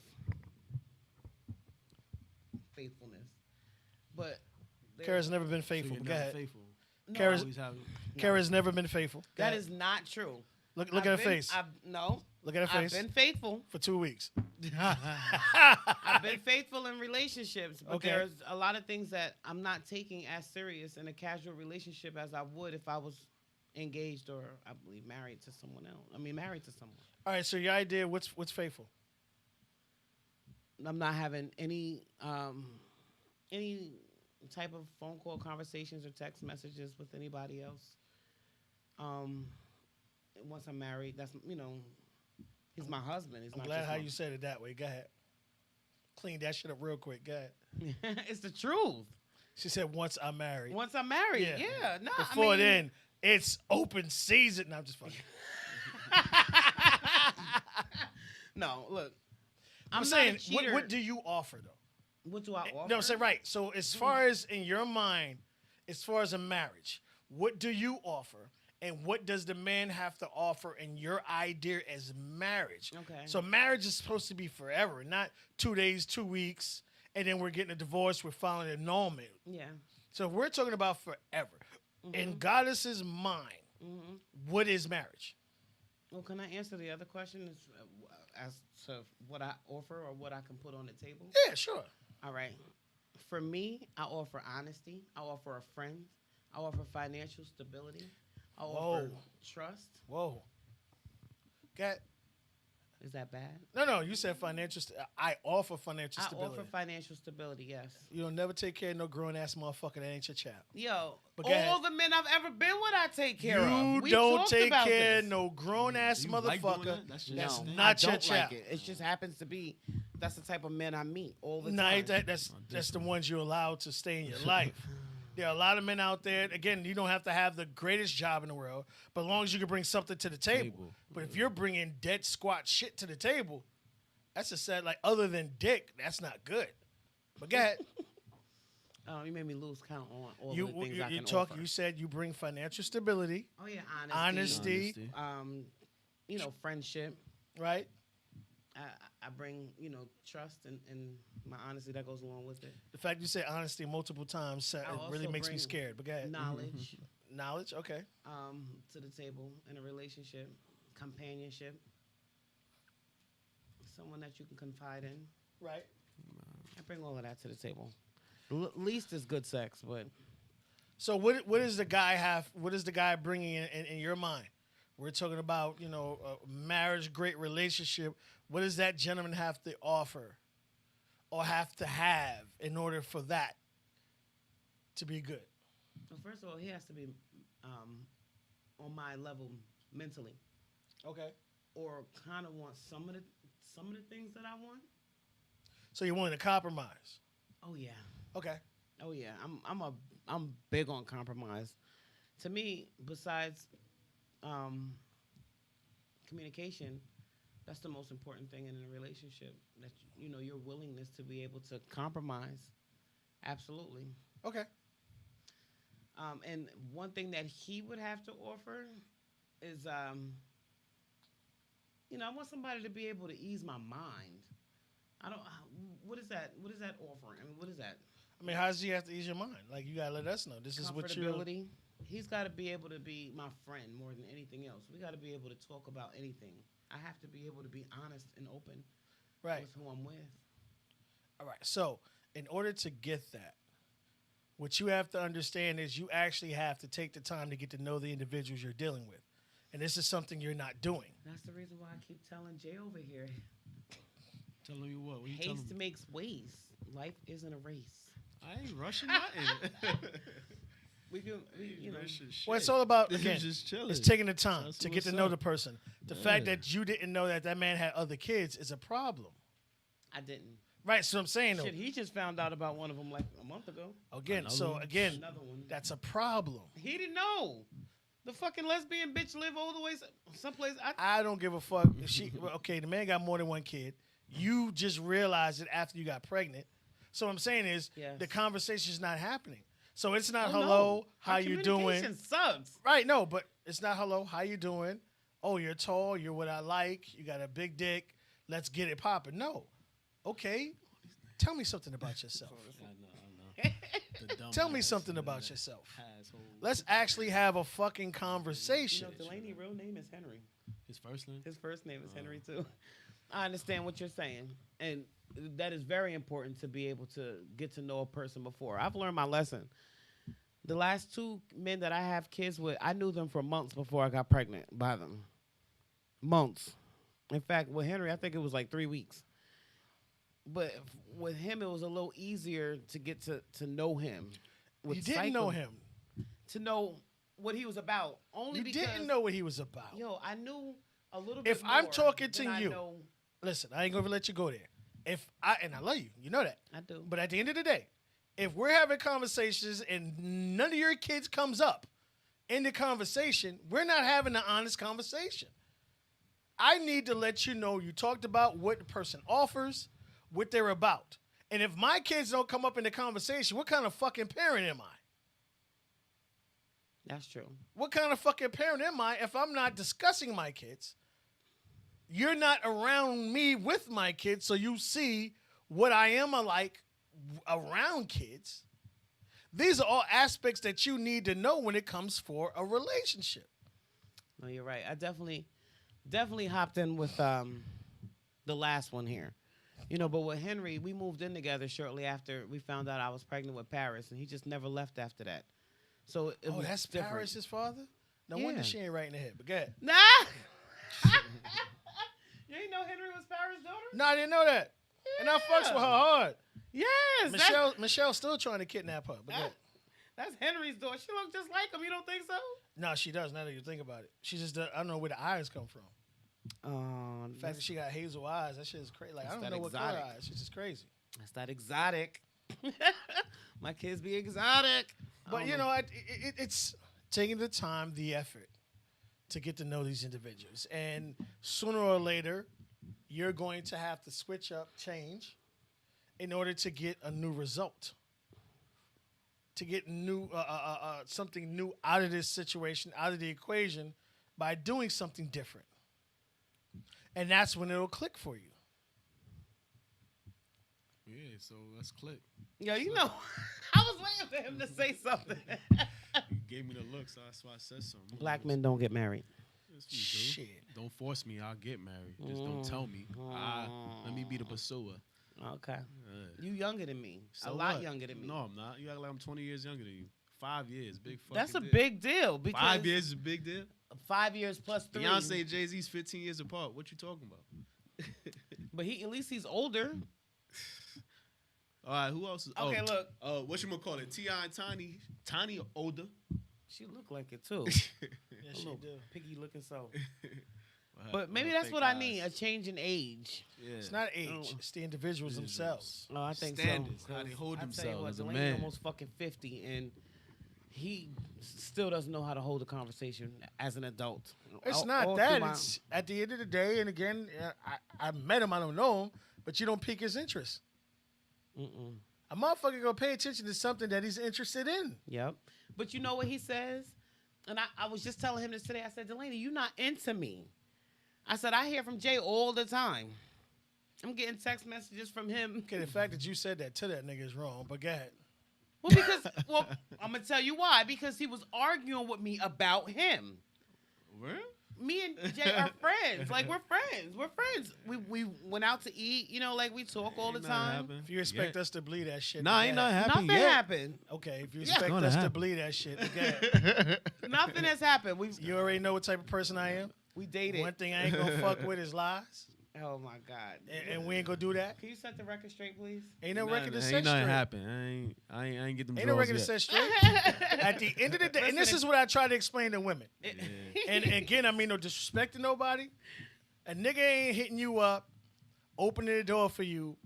faithfulness, but Kara's never been faithful. So Go ahead. faithful. no, Kara's- Always have- Kara's never been faithful. Go that ahead. is not true. Look at her face. No. Look at her face. I've been faithful. For 2 weeks. I've been faithful in relationships, but Okay. there's a lot of things that I'm not taking as serious in a casual relationship as I would if I was engaged or, I believe, married to someone else. I mean, married to someone. All right, so your idea, what's faithful? I'm not having any type of phone call conversations or text messages with anybody else. Once I'm married, that's, he's my husband. He's I'm not glad just how my- you said it that way. Go ahead. Clean that shit up real quick. Go ahead. It's the truth. She said, once I'm married. Once I'm married, Yeah. yeah. No, Before then, it's open season. No, I'm just fucking. No, look. I'm not a saying, cheater. what do you offer, though? What do I offer? No, say right. So as far as in your mind, as far as a marriage, what do you offer? And what does the man have to offer in your idea as marriage? Okay. So marriage is supposed to be forever, not 2 days, 2 weeks, and then we're getting a divorce, we're filing an annulment. Yeah. So if we're talking about forever. In Goddess's mind, what is marriage? Well, can I answer the other question as to what I offer or what I can put on the table? Yeah, sure. All right. For me, I offer honesty. I offer a friend. I offer financial stability. I offer trust. Whoa. Got Is that bad? No, you said financial. I offer financial I stability. offer financial stability, yes. You don't never take care of no grown ass motherfucker that ain't your child. Yo, But go ahead. all the men I've ever been with, I take care of. You We don't talked take about care of this. no grown ass You like doing motherfucker. that? That's your That's thing. not I your don't child. like it. It just happens to be that's the type of men I meet all the No, time. that's the ones you're allowed to stay in your life. There are a lot of men out there. Again, you don't have to have the greatest job in the world, but as long as you can bring something to the table. But if you're bringing dead squat shit to the table, that's a sad. Like other than dick, that's not good. But go ahead. Oh, you made me lose count on all you the things I you can talk. offer. You said you bring financial stability, Oh yeah, honesty, friendship. I bring, trust and my honesty that goes along with it. The fact you say honesty multiple times it I really also makes me bring scared. But go ahead. Knowledge Knowledge, okay. to the table in a relationship, companionship, someone that you can confide in. Right. I bring all of that to the table. Least is good sex, but So what does the guy have? What is the guy bringing in your mind? We're talking about a marriage, great relationship. What does that gentleman have to offer, or have to have in order for that to be good? well, first of all, he has to be on my level mentally, Okay. or kind of want some of the things that I want. So you're willing to compromise? Oh yeah. Okay. Oh yeah, I'm big on compromise. To me, besides communication, that's the most important thing in a relationship. That your willingness to be able to compromise. Absolutely. Okay. And one thing that he would have to offer is, I want somebody to be able to ease my mind. I don't. What is that? What is that offering? I mean, what is that? I mean, how does he have to ease your mind? Like, you gotta let us know. This is what you. Comfortability. He's got to be able to be my friend more than anything else. We got to be able to talk about anything. I have to be able to be honest and open Right. with who I'm with. All right. So, in order to get that, what you have to understand is you actually have to take the time to get to know the individuals you're dealing with. And this is something you're not doing. That's the reason why I keep telling Jay over here. Telling you what? What you telling Haste me? makes waste. Life isn't a race. I ain't rushing nothing. We do, Well, it's all about, This again, is just chilling. it's taking the time That's to get to what's know up. the person. The fact that you didn't know that man had other kids is a problem. I didn't. Right. So I'm saying, though, Shit, he just found out about one of them like a month ago. again, Another Another one. that's a problem. He didn't know. The fucking lesbian bitch live all the way someplace. I don't give a fuck. If okay, the man got more than one kid. You just realized it after you got pregnant. So what I'm saying is Yes. the conversation's not happening. So it's not, Oh, hello, no. how Our you doing? communication sucks. Right, no, but it's not, hello, how you doing? Oh, you're tall, you're what I like, you got a big dick, let's get it popping. No. Okay, tell me something about yourself. I know. The dumb Tell me ass, something man. about yourself. Asshole. Let's actually have a fucking conversation. Delaney's real name is Henry. His first name? His first name is Henry too. I understand what you're saying, and that is very important to be able to get to know a person before. I've learned my lesson. The last two men that I have kids with, I knew them for months before I got pregnant by them. Months. In fact, with Henry, I think it was like 3 weeks. But with him, it was a little easier to get to know him. You didn't know him. To know what he was about. Only You because, didn't know what he was about. Yo, I knew a little bit If more I'm talking to than I you, know. Listen, I ain't gonna let you go there. And I love you, you know that. I do. But at the end of the day, if we're having conversations and none of your kids comes up in the conversation, we're not having an honest conversation. I need to let you know you talked about what the person offers, what they're about. And if my kids don't come up in the conversation, what kind of fucking parent am I? That's true. What kind of fucking parent am I if I'm not discussing my kids? You're not around me with my kids, so you see what I am like around kids. These are all aspects that you need to know when it comes for a relationship. No, you're right. I definitely hopped in with the last one here. But with Henry, we moved in together shortly after we found out I was pregnant with Paris, and he just never left after that. So it was That's different. Paris' father? No Yeah. wonder she ain't right in the head. But go ahead. Nah. You didn't know Henry was Paris' daughter? No, I didn't know that. And I fucks with her hard. Yes. Michelle's still trying to kidnap her. But go ahead. That's Henry's daughter. She looks just like him. You don't think so? No, she does. Now that you think about it, she just I don't know where the eyes come from. The fact that she got hazel eyes, that shit is crazy. Like, I That's don't that know what exotic. color eyes. She's just crazy. That's that exotic. My kids be exotic. But it's taking the time, the effort to get to know these individuals, and sooner or later, you're going to have to switch up, change, in order to get a new result. To get new something new out of this situation, out of the equation, by doing something different. And that's when it'll click for you. Yeah, so let's click. Yo, you know, I was waiting for him to say something. You gave me the look, so that's why I said something. Black men don't get married. Yes, we do. Shit. Don't force me. I'll get married. Just don't tell me. Let me be the pursuer. Okay. You younger than me. So a lot what? younger than me. No, I'm not. You act like I'm 20 years younger than you. 5 years, big fucking That's a deal. big deal because 5 years is a big deal. 5 years plus 3. Beyonce and Jay-Z's 15 years apart. What you talking about? But at least he's older. All right, who else is? Okay, look. What you gonna call it? T.I. and Tiny. Tiny older. She look like it too. Yeah, A she little do. piggy looking so. Well, But maybe well, that's thank what I God. need, a change in age. Yeah. It's not age. Oh. It's the individuals themselves. Oh, I think Standards, so. how they 'cause hold I tell you themselves what, as a Delaney man. almost fucking 50, and he still doesn't know how to hold a conversation as an adult. It's All not through that. my- It's at the end of the day, and again, I met him. I don't know him, but you don't pique his interest. Mm-mm. A motherfucker gonna pay attention to something that he's interested in. Yep. But you know what he says? And I was just telling him this today. I said, Delaney, you're not into me. I said, I hear from Jay all the time. I'm getting text messages from him. Okay, the fact that you said that to that nigga is wrong, but go ahead. Well, I'm going to tell you why. Because he was arguing with me about him. Where? Me and Jay are friends. Like, we're friends. We're friends. We went out to eat. You know, like, we talk all the Ain't nothing time. happened If you expect yet. us to bleed that shit, Nah, then ain't go nothing ahead. happened Nothing yet. happened. Okay, if you Yeah. expect Gonna us to happen. bleed that shit, then go ahead. Nothing has happened. You already know what type of person I am. We dated. One thing I ain't gonna fuck with is lies, Oh, my God. and we ain't gonna do that. Can you set the record straight, please? Ain't no record to Ain't set nothing straight. happen. I ain't get them Ain't no draws record to yet. set straight. At the end of the day, and this Listen, is what I try to explain to women. Yeah. And again, I mean no disrespect to nobody. A nigga ain't hitting you up, opening the door for you,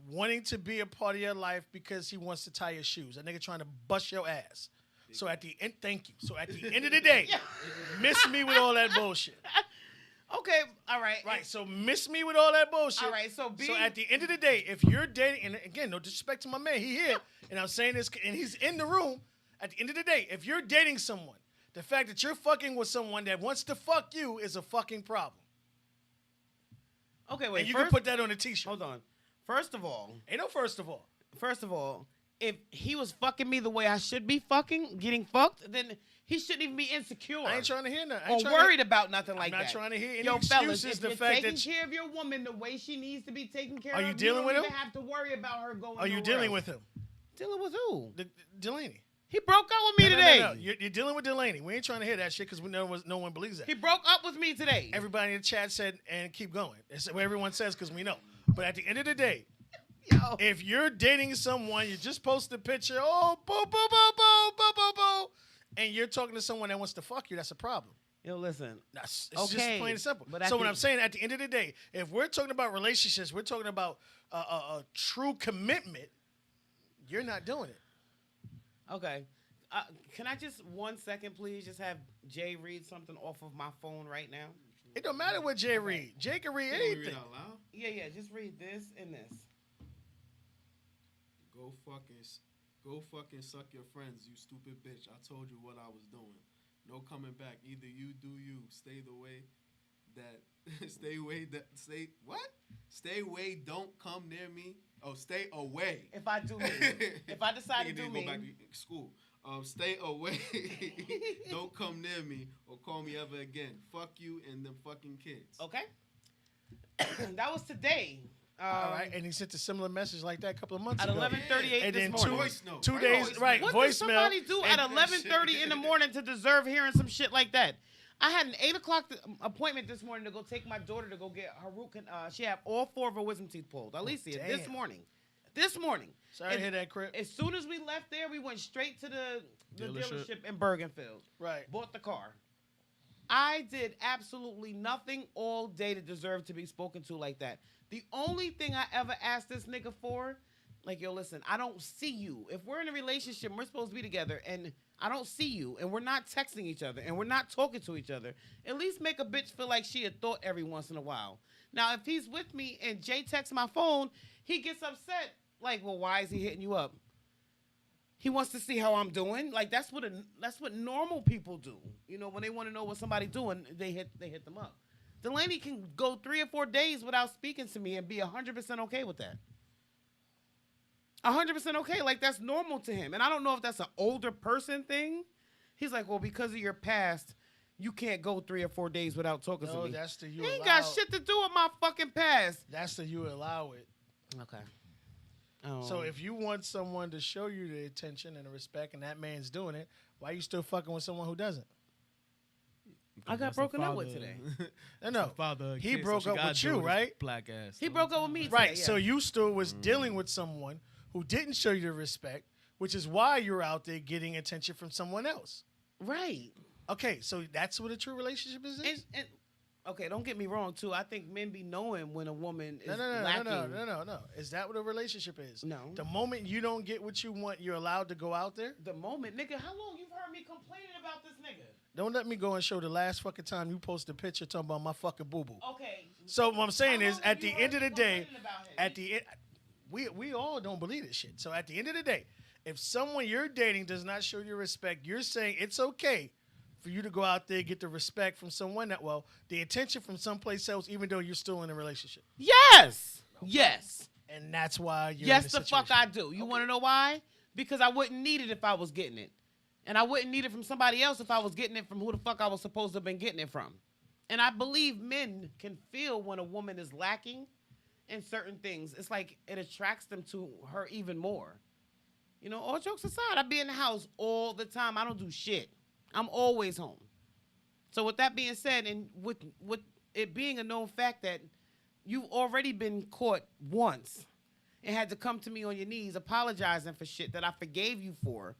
wanting to be a part of your life because he wants to tie your shoes. A nigga trying to bust your ass. So at the end, thank you. So at the end of the day, miss me with all that bullshit. Okay, all right. Right. So miss me with all that bullshit. All right, so So at the end of the day, if you're dating, and again, no disrespect to my man, he here, and I'm saying this, and he's in the room. At the end of the day, if you're dating someone, the fact that you're fucking with someone that wants to fuck you is a fucking problem. Okay, wait. And you first, can put that on a t-shirt. hold on. First of all, Ain't no first of all. if he was fucking me the way I should be getting fucked, then he shouldn't even be insecure. I ain't trying to hear nothing. I or ain't trying worried about nothing like I'm that. not trying to hear any Yo, fellas, excuses. if The you're fact taking that care of your woman the way she needs to be taken care Are of, you dealing don't with even him? have to worry about her going. are you nowhere dealing else. with him, Dealing with who? Delaney? He broke up with me No, today. no. You're dealing with Delaney. We ain't trying to hear that shit because we know no one believes that. He broke up with me today. Everybody in the chat said, and keep going. That's what everyone says because we know. But at the end of the day, Yo. if you're dating someone, you just post a picture, oh, boo, boo, boo, boo, boo, boo, boo, and you're talking to someone that wants to fuck you, that's a problem. Yo, listen. It's just Okay, plain and simple. but at So what the- I'm saying, at the end of the day, if we're talking about relationships, we're talking about a true commitment, you're not doing it. Okay. Can I just 1 second, please, just have Jay read something off of my phone right now? It don't matter what Jay read. Jay can read Can we read anything. out loud? Yeah, just read this and this. Go fucking suck your friends, you stupid bitch. I told you what I was doing. No coming back. Either you do you. Stay the way that stay away that stay what? Stay away, don't come near me. Oh, stay away. If I do me. If I decide to Nigga do need me. go back to school. Stay away. Don't come near me or call me ever again. Fuck you and them fucking kids. Okay. That was today. All right, and he sent a similar message like that a couple of months At ago. 11:38 And this then morning. Voice note. 2 Right? days, Voice right? note. What Voicemail. does somebody do at and- 11:30 in the morning to deserve hearing some shit like that? I had an 8 o'clock appointment this morning to go take my daughter to go get her root canal. She had all 4 of her wisdom teeth pulled. Alicia, this damn. morning. This morning. Sorry to And hear that, Crip. As soon as we left there, we went straight to the Dealership. dealership in Bergenfield. Right. Bought the car. I did absolutely nothing all day to deserve to be spoken to like that. The only thing I ever asked this nigga for, like, yo, listen, I don't see you. If we're in a relationship, we're supposed to be together, and I don't see you, and we're not texting each other, and we're not talking to each other, at least make a bitch feel like she had thought every once in a while. Now, if he's with me and Jay texts my phone, he gets upset. Like, well, why is he hitting you up? He wants to see how I'm doing. Like, that's what normal people do. You know, when they want to know what somebody's doing, they hit them up. Delaney can go 3 or 4 days without speaking to me and be 100% okay with that. 100% okay. Like, that's normal to him. And I don't know if that's an older person thing. He's like, well, because of your past, you can't go 3 or 4 days without talking to No, me. that's the you He ain't allow. got shit to do with my fucking past. That's the you allow it. Okay. So if you want someone to show you the attention and the respect, and that man's doing it, why you still fucking with someone who doesn't? I got broken up with today. No. Father, He broke up with you, right? Black ass. He broke up with me today. Right. Yeah. So you still was dealing with someone who didn't show you the respect, which is why you're out there getting attention from someone else. Right. Okay, so that's what a true relationship is. And okay, don't get me wrong, too. I think men be knowing when a woman is No. lacking. Is that what a relationship is? No. The moment you don't get what you want, you're allowed to go out there? The moment, nigga, how long you've heard me complaining about this nigga? Don't let me go and show the last fucking time you posted a picture talking about my fucking boo-boo. Okay. So what I'm saying How is, long at have the you end of heard the me day, complaining about him? at the end, we all don't believe this shit. So at the end of the day, if someone you're dating does not show you respect, you're saying it's okay for you to go out there and get the respect from someone the attention from someplace else, even though you're still in a relationship. Yes. Yes. And that's why you're Yes, in the a fuck situation. I do. You want to know why? Because I wouldn't need it if I was getting it. And I wouldn't need it from somebody else if I was getting it from who the fuck I was supposed to have been getting it from. And I believe men can feel when a woman is lacking in certain things. It's like it attracts them to her even more. You know, all jokes aside, I be in the house all the time. I don't do shit. I'm always home. So with that being said, and with it being a known fact that you've already been caught once and had to come to me on your knees apologizing for shit that I forgave you for,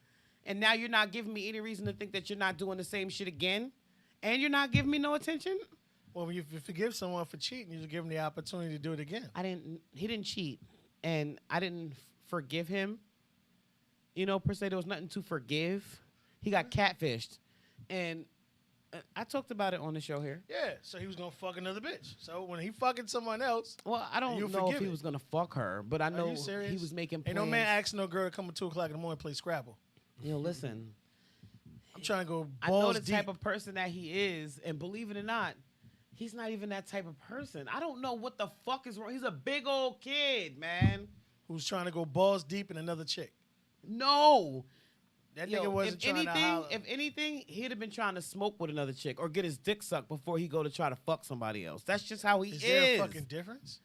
and now you're not giving me any reason to think that you're not doing the same shit again, and you're not giving me no attention? Well, if you forgive someone for cheating, you give them the opportunity to do it again. He didn't cheat, and I didn't forgive him. You know, per se, there was nothing to forgive. He got catfished, and I talked about it on the show here. Yeah, so he was gonna fuck another bitch. So when he fucking someone else, Well, I don't you know if forgive he it. was gonna fuck her, but I know you serious? he was making Ain't plans. no man asking no girl to come at 2 o'clock in the morning and play Scrabble. You know, listen. I'm trying to go I know balls the deep. type of person that he is, and believe it or not, he's not even that type of person. I don't know what the fuck is wrong. He's a big old kid, man. Who's trying to go balls deep in another chick. No. That Yo, nigga wasn't trying to holler. if anything, he'd have been trying to smoke with another chick or get his dick sucked before he go to try to fuck somebody else. That's just how he is. Is there a fucking difference?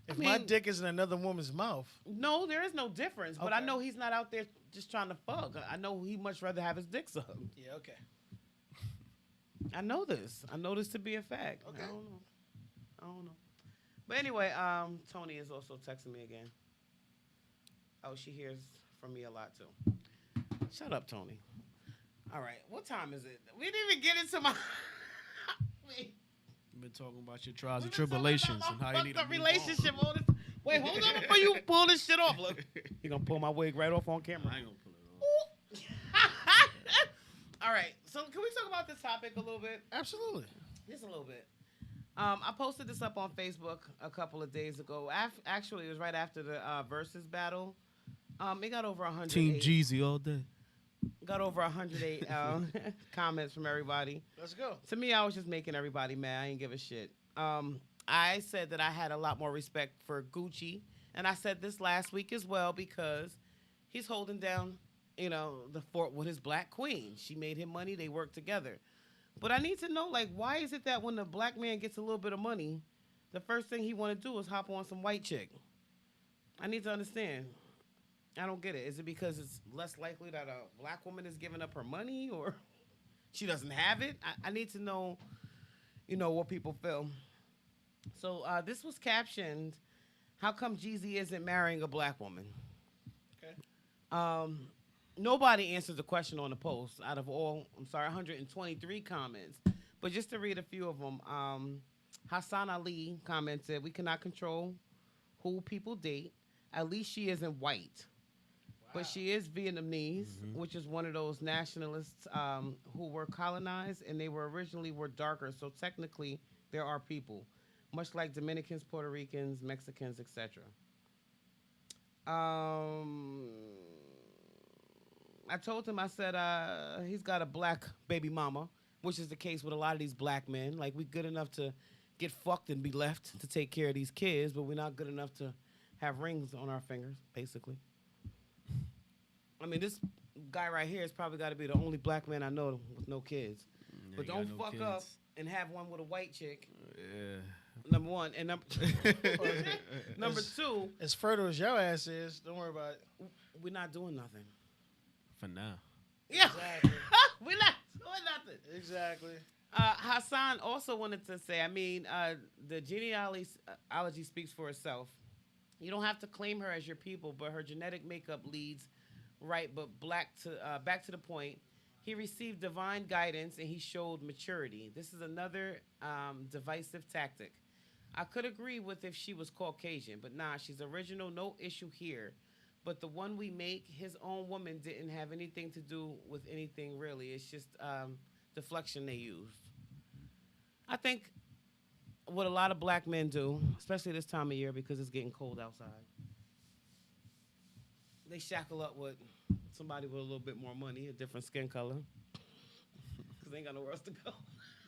If my mean- dick is in another woman's mouth, No, there is no difference. But I Okay. know he's not out there just trying to fuck. I know he'd much rather have his dick sucked. yeah, okay. I know this. I know this to be a fact. Okay. I don't know. But anyway, Tony is also texting me again. Oh, she hears from me a lot too. Shut up, Tony. All right, what time is it? We didn't even get into my. Wait, You've been talking about your trials we and been talking tribulations about and my how you need to fucked move up relationship. All this. Wait, hold on before you pull this shit off. Look, you're gonna pull my wig right off on camera. I ain't gonna pull it off. All right, so can we talk about this topic a little bit? Absolutely. Just a little bit. I posted this up on Facebook a couple of days ago. Actually, it was right after the versus battle. It got over 100. Team Jeezy all day. Got over 108 comments from everybody. Let's go. To me, I was just making everybody mad. I ain't give a shit. I said that I had a lot more respect for Gucci, and I said this last week as well because he's holding down, the fort with his black queen. She made him money. They worked together. But I need to know, why is it that when the black man gets a little bit of money, the first thing he want to do is hop on some white chick? I need to understand. I don't get it. Is it because it's less likely that a black woman is giving up her money or she doesn't have it? I need to know, what people feel. So this was captioned, how come Jeezy isn't marrying a black woman? Okay. Nobody answered the question on the post out of 123 comments. But just to read a few of them, Hassan Ali commented, we cannot control who people date. At least she isn't white. But she is Vietnamese, which is one of those nationalists who were colonized, and they were originally darker. So technically, there are people, much like Dominicans, Puerto Ricans, Mexicans, etc. I told him, I said, he's got a black baby mama, which is the case with a lot of these black men. Like, we good enough to get fucked and be left to take care of these kids, but we're not good enough to have rings on our fingers, basically. I mean, this guy right here has probably got to be the only black man I know with no kids. Yeah, But you don't got no fuck kids. up and have one with a white chick. Yeah. Number one. And number two, As fertile as your ass is, don't worry about it. we're not doing nothing. For now. Yeah. Exactly. We're not doing nothing. Exactly. Hassan also wanted to say, I mean, the genealogy speaks for itself. You don't have to claim her as your people, but her genetic makeup leads right, but back to the point. He received divine guidance and he showed maturity. This is another divisive tactic. I could agree with if she was Caucasian, but nah, she's original, no issue here. But the one we make, his own woman didn't have anything to do with anything really. It's just deflection they used. I think what a lot of black men do, especially this time of year because it's getting cold outside, they shackle up with somebody with a little bit more money, a different skin color, because they ain't got nowhere else to go.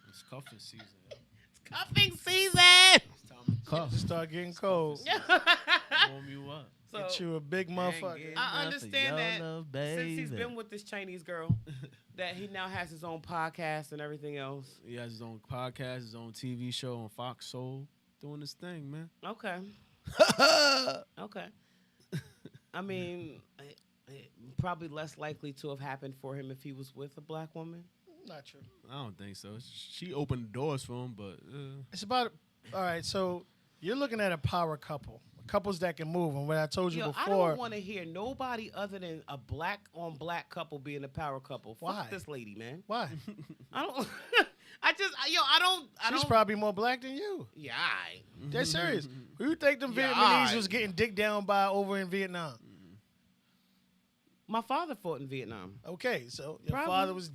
It's cuffing season. It's cuffing season! It's time to cuff. Just start getting cold. Warm you up. So Get you a big motherfucker. I understand that love, since he's been with this Chinese girl, that he now has his own podcast and everything else. He has his own podcast, his own TV show on Fox Soul, doing his thing, man. Okay. Okay. I mean, probably less likely to have happened for him if he was with a black woman. Not true. I don't think so. She opened the doors for him, but It's about, all right, so you're looking at a power couple. Couples that can move. And what I told you Yo, I before. don't want to hear nobody other than a black on black couple being a power couple. Why? Fuck this lady, man. Why? I don't. I don't. She's probably more black than you. Yeah, I. They're serious. Who you think them Yeah, Vietnamese aight. was getting dicked down by over in Vietnam? My father fought in Vietnam. Okay, so your Probably. father was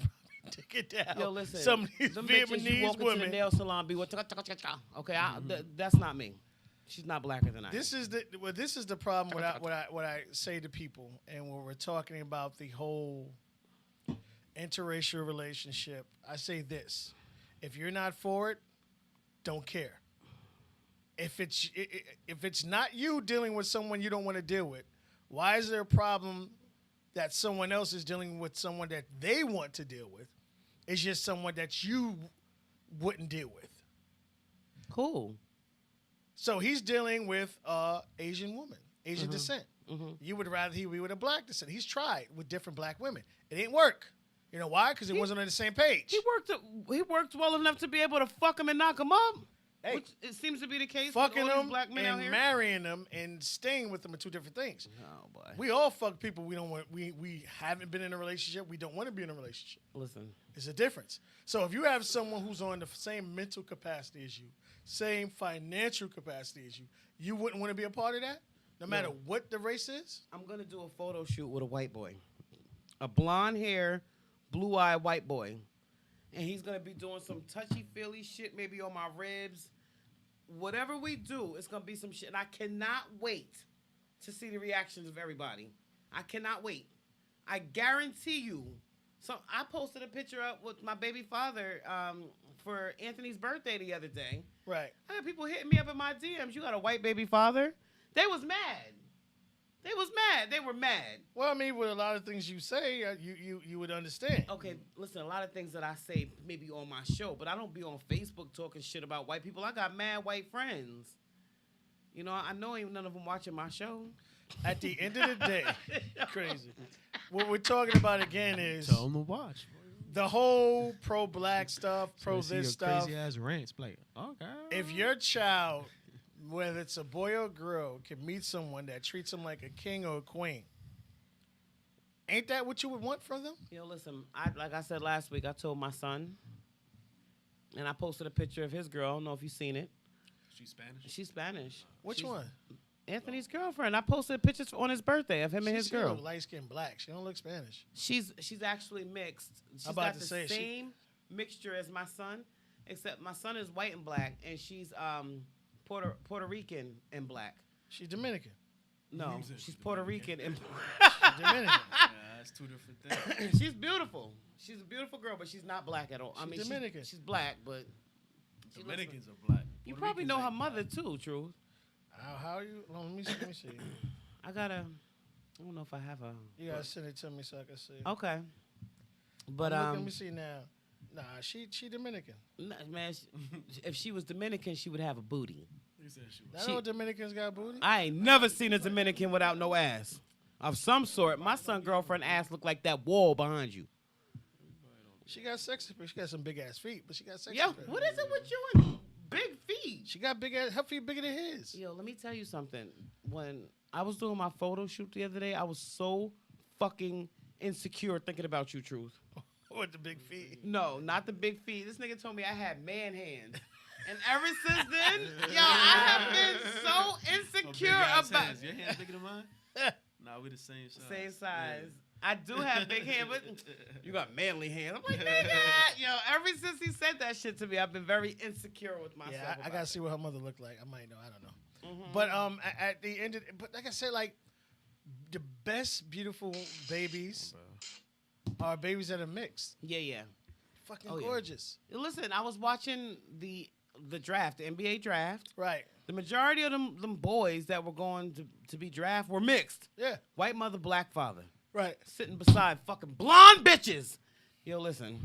dicking down Yo, listen. some of these them bitches you walk Vietnamese into the women. nail salon be with. Okay, that's not me. She's not blacker than I. This is the problem. What I say to people, and when we're talking about the whole interracial relationship, I say this: if you're not for it, don't care. If it's not you dealing with someone you don't want to deal with, why is there a problem that someone else is dealing with someone that they want to deal with? It's just someone that you wouldn't deal with. Cool. So he's dealing with Asian woman, Asian descent. You would rather he be with a black descent. He's tried with different black women. It didn't work. You know why? Because it wasn't on the same page. He worked well enough to be able to fuck him and knock him up. Hey. Which it seems to be the case. Fucking with all them these black men out and here. marrying them and staying with them are two different things. Oh boy. We all fuck people we don't want. We haven't been in a relationship. We don't want to be in a relationship. Listen. It's a difference. So if you have someone who's on the same mental capacity as you, same financial capacity as you, you wouldn't want to be a part of that, no matter what the race is. I'm gonna do a photo shoot with a white boy, a blonde hair, blue eye white boy, and he's gonna be doing some touchy feely shit, maybe on my ribs. Whatever we do, it's gonna be some shit, and I cannot wait to see the reactions of everybody. I cannot wait. I guarantee you. So I posted a picture up with my baby father for Anthony's birthday the other day. Right. I had people hitting me up in my DMs. You got a white baby father? They was mad. They were mad. Well, I mean, with a lot of things you say, you would understand. Okay, listen, a lot of things that I say maybe on my show, but I don't be on Facebook talking shit about white people. I got mad white friends. You know, I know ain't none of them watching my show. At the end of the day, crazy. What we're talking about again is tell them to watch. the whole pro-black stuff, pro So this see stuff. Crazy ass rants, like okay. If your child, whether it's a boy or a girl, can meet someone that treats them like a king or a queen, ain't that what you would want from them? Yo, listen, like I said last week, I told my son, and I posted a picture of his girl. I don't know if you've seen it. She's Spanish. She's Spanish. Which She's one? Anthony's girlfriend. I posted pictures on his birthday of him and his She girl. look light-skinned black. She don't look Spanish. She's actually mixed. She's about got to the say, same mixture as my son, except my son is white and black, and she's Puerto Rican and black. She's Dominican. No, You said she's Puerto Rican and She's Dominican. Yeah, that's two different things. she's beautiful. She's a beautiful girl, but she's not black at all. I She's mean, Dominican. she's black, but she looks Dominicans are black. you Puerto probably Ricans know her ain't mother black. too. Truth. How are you? Let me see. I gotta. I don't know if I have a. You gotta send it to me so I can see. Okay. But Let me see now. Nah, she Dominican. man, if she was Dominican, she would have a booty. He said she was. I know Dominicans got booty. I ain't never seen a Dominican without no ass of some sort. My son girlfriend ass look like that wall behind you. She got sex appeal. She got some big ass feet, but she got sex Yo, appeal. what is it with you and big feet? She got big ass. Her feet bigger than his. Yo, let me tell you something. When I was doing my photo shoot the other day, I was so fucking insecure thinking about you, Truth. With the big feet. No, not the big feet. This nigga told me I had man hands. And ever since then, yo, I have been so insecure about hands. Your hands bigger than mine? Nah, we the same size. Same size. I do have big hands, but you got manly hands. I'm like, nigga. Yo, ever since he said that shit to me, I've been very insecure with myself. Yeah, I about gotta it. see what her mother looked like. I might know. I don't know. Mhm. But at the end of, but like I said, like the best beautiful babies are babies that are mixed. Yeah. Fucking Oh, yeah. gorgeous. Listen, I was watching the draft, the NBA draft. Right. The majority of them boys that were going to be draft were mixed. Yeah. White mother, black father. Right. Sitting beside fucking blonde bitches. Yo, listen.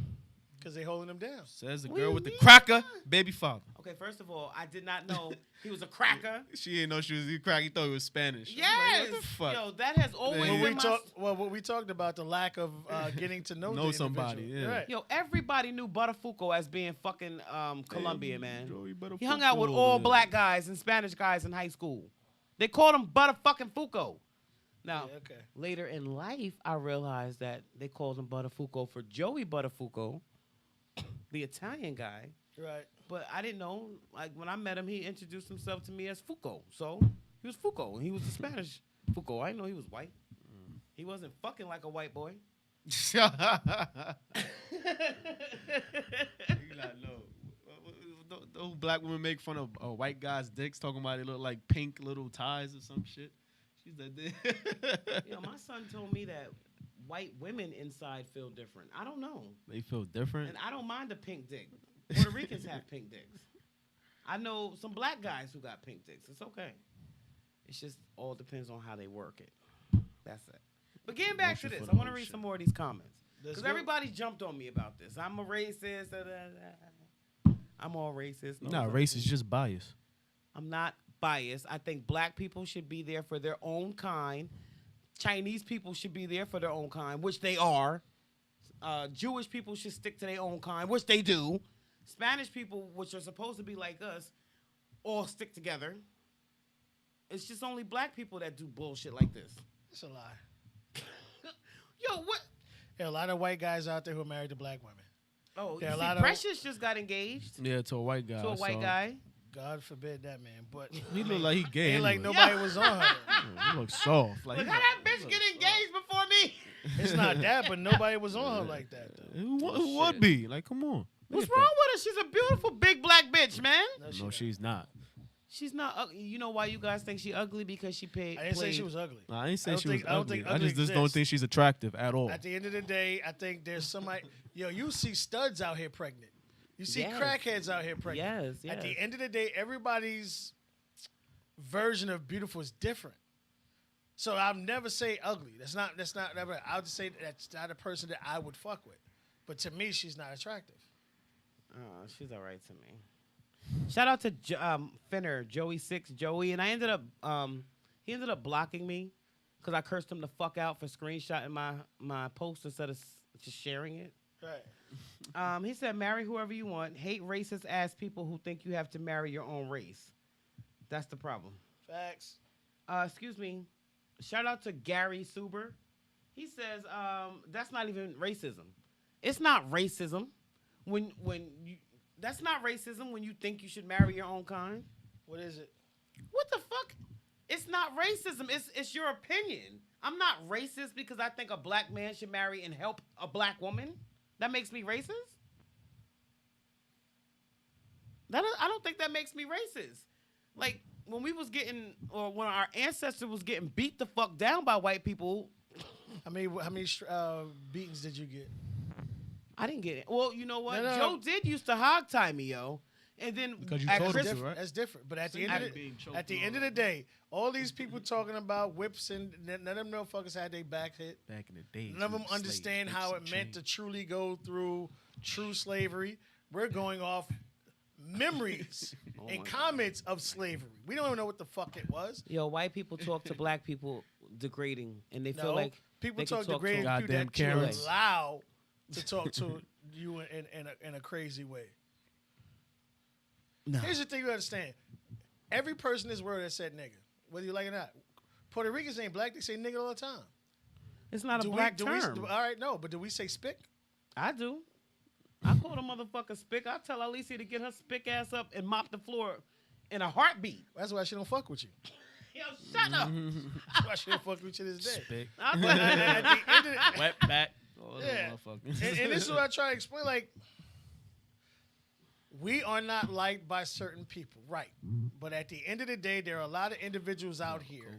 Because they holding them down. Says the What do girl you with the mean? cracker, baby father. Okay, first of all, I did not know he was a cracker. She didn't know she was a cracker. He thought it was Spanish. I'm Yes. like, what the fuck? Yo, that has always Man, been my... What we talked about, the lack of getting to know the somebody, individual. yeah. Right. Yo, everybody knew Buttafuoco as being fucking Colombian, man. Joey He hung out with all black guys and Spanish guys in high school. They called him Buttafucking. Now, Yeah, okay. later in life, I realized that they called him Buttafuoco for Joey Buttafuoco, the Italian guy. Right. But I didn't know. Like, when I met him, he introduced himself to me as Fuco. So, he was Fuco, and he was the Spanish Fuco. I didn't know he was white. He wasn't fucking like a white boy. You like, no. Those black women make fun of white guys' dicks, talking about they look like pink little ties or some shit. She's like, Yo, my son told me that white women inside feel different. I don't know. they feel different. And I don't mind a pink dick. Puerto Ricans have pink dicks. I know some black guys who got pink dicks. It's okay. It's just all depends on how they work it. That's it. But getting back to Motion this, for I the want to read motion. some more of these comments. Let's Because go. everybody jumped on me about this. I'm a racist. I'm all racist. No, Not it's racist, just bias. I'm not biased. I think black people should be there for their own kind. Chinese people should be there for their own kind, which they are. Jewish people should stick to their own kind, which they do. Spanish people, which are supposed to be like us, all stick together. It's just only black people that do bullshit like this. It's a lie. Yo, what? There are a lot of white guys out there who are married to black women. Oh, There are you a see, lot of- Precious just got engaged Yeah, to a white guy. to a white so- guy. God forbid that man. But He look like he gay. ain't like anyway. nobody was on her. He looks soft. Like Look he how that bitch get engaged before me. It's not that, but nobody was on her like that. Though. Who would be? Like, come on. What's wrong with her? She's a beautiful big black bitch, man. No, she's not. She's not ugly. You know why you guys think she ugly? Because she paid. I didn't say she was ugly. Nah, I ain't I say don't she was think- I don't ugly. think I ugly just don't exists. think she's attractive at all. At the end of the day, I think there's somebody. Yo, you see studs out here pregnant. You see Yes. crackheads out here pregnant. Yes. At the end of the day, everybody's version of beautiful is different. So I'll never say ugly. That's not ever. I'll just say that's not a person that I would fuck with. But to me, she's not attractive. Oh, she's all right to me. Shout out to Finner, Joey6, and I ended up he ended up blocking me because I cursed him the fuck out for screenshotting my post instead of just sharing it. Right. He said, marry whoever you want. Hate racist ass people who think you have to marry your own race. That's the problem. Facts. Excuse me. Shout out to Gary Suber. He says, that's not even racism. It's not racism when you that's not racism when you think you should marry your own kind. What is it? What the fuck? It's not racism. It's your opinion. I'm not racist because I think a black man should marry and help a black woman. That makes me racist? I don't think that makes me racist. Like, when we was getting, or when our ancestors was getting beat the fuck down by white people, How many beatings did you get? I didn't get it. Well, you know what? No. Joe did used to hog tie me, yo. And then Because you at told him Christmas, to, right? That's different. But at the So end of you the, being choked at the and end all of the that. day, all these people talking about whips and none of them motherfuckers had their back hit. Back in the day. None of them understand how it meant to truly go through true slavery. We're going off memories and comments of slavery. We don't even know what the fuck it was. yo, white people talk to black people degrading, and they feel No, like people they can talk talk degrading to to you Goddamn that you Karens. allow to talk to you in a crazy way. No. Here's the thing you understand. Every person in this world has said nigga, whether you like it or not. Puerto Ricans ain't black, they say nigga all the time. it's not a Do we- black do we- term. all right, no, but do we say spick? I do. I call the motherfucker spick. I tell Alicia to get her spick ass up and mop the floor in a heartbeat. That's why she don't fuck with you. Yo, shut up. That's why she don't fuck with you to this day. Spick. I At the end of the- Wet back. Oh, Yeah. motherfucker. and this is what I try to explain. Like, we are not liked by certain people, right? But at the end of the day, there are a lot of individuals out here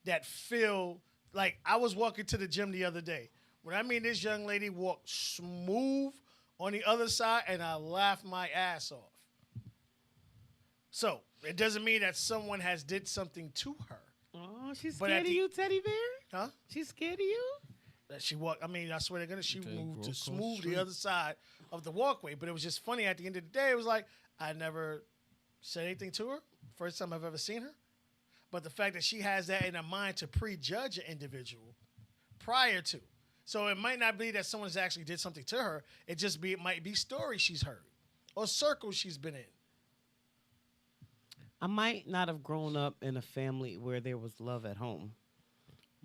that feel like I was walking to the gym the other day. When I mean this young lady walked smooth on the other side, and I laughed my ass off. So it doesn't mean that someone has did something to her, Oh, she's But scared at of the- you, teddy bear? huh? She's scared of you? That she walked. I mean, I swear to goodness, she Okay, moved grow to across smooth the street. the other side of the walkway. But it was just funny. At the end of the day, it was like I never said anything to her. First time I've ever seen her. But the fact that she has that in her mind to prejudge an individual prior to, so it might not be that someone's actually did something to her. It might be stories she's heard or circles she's been in. I might not have grown up in a family where there was love at home,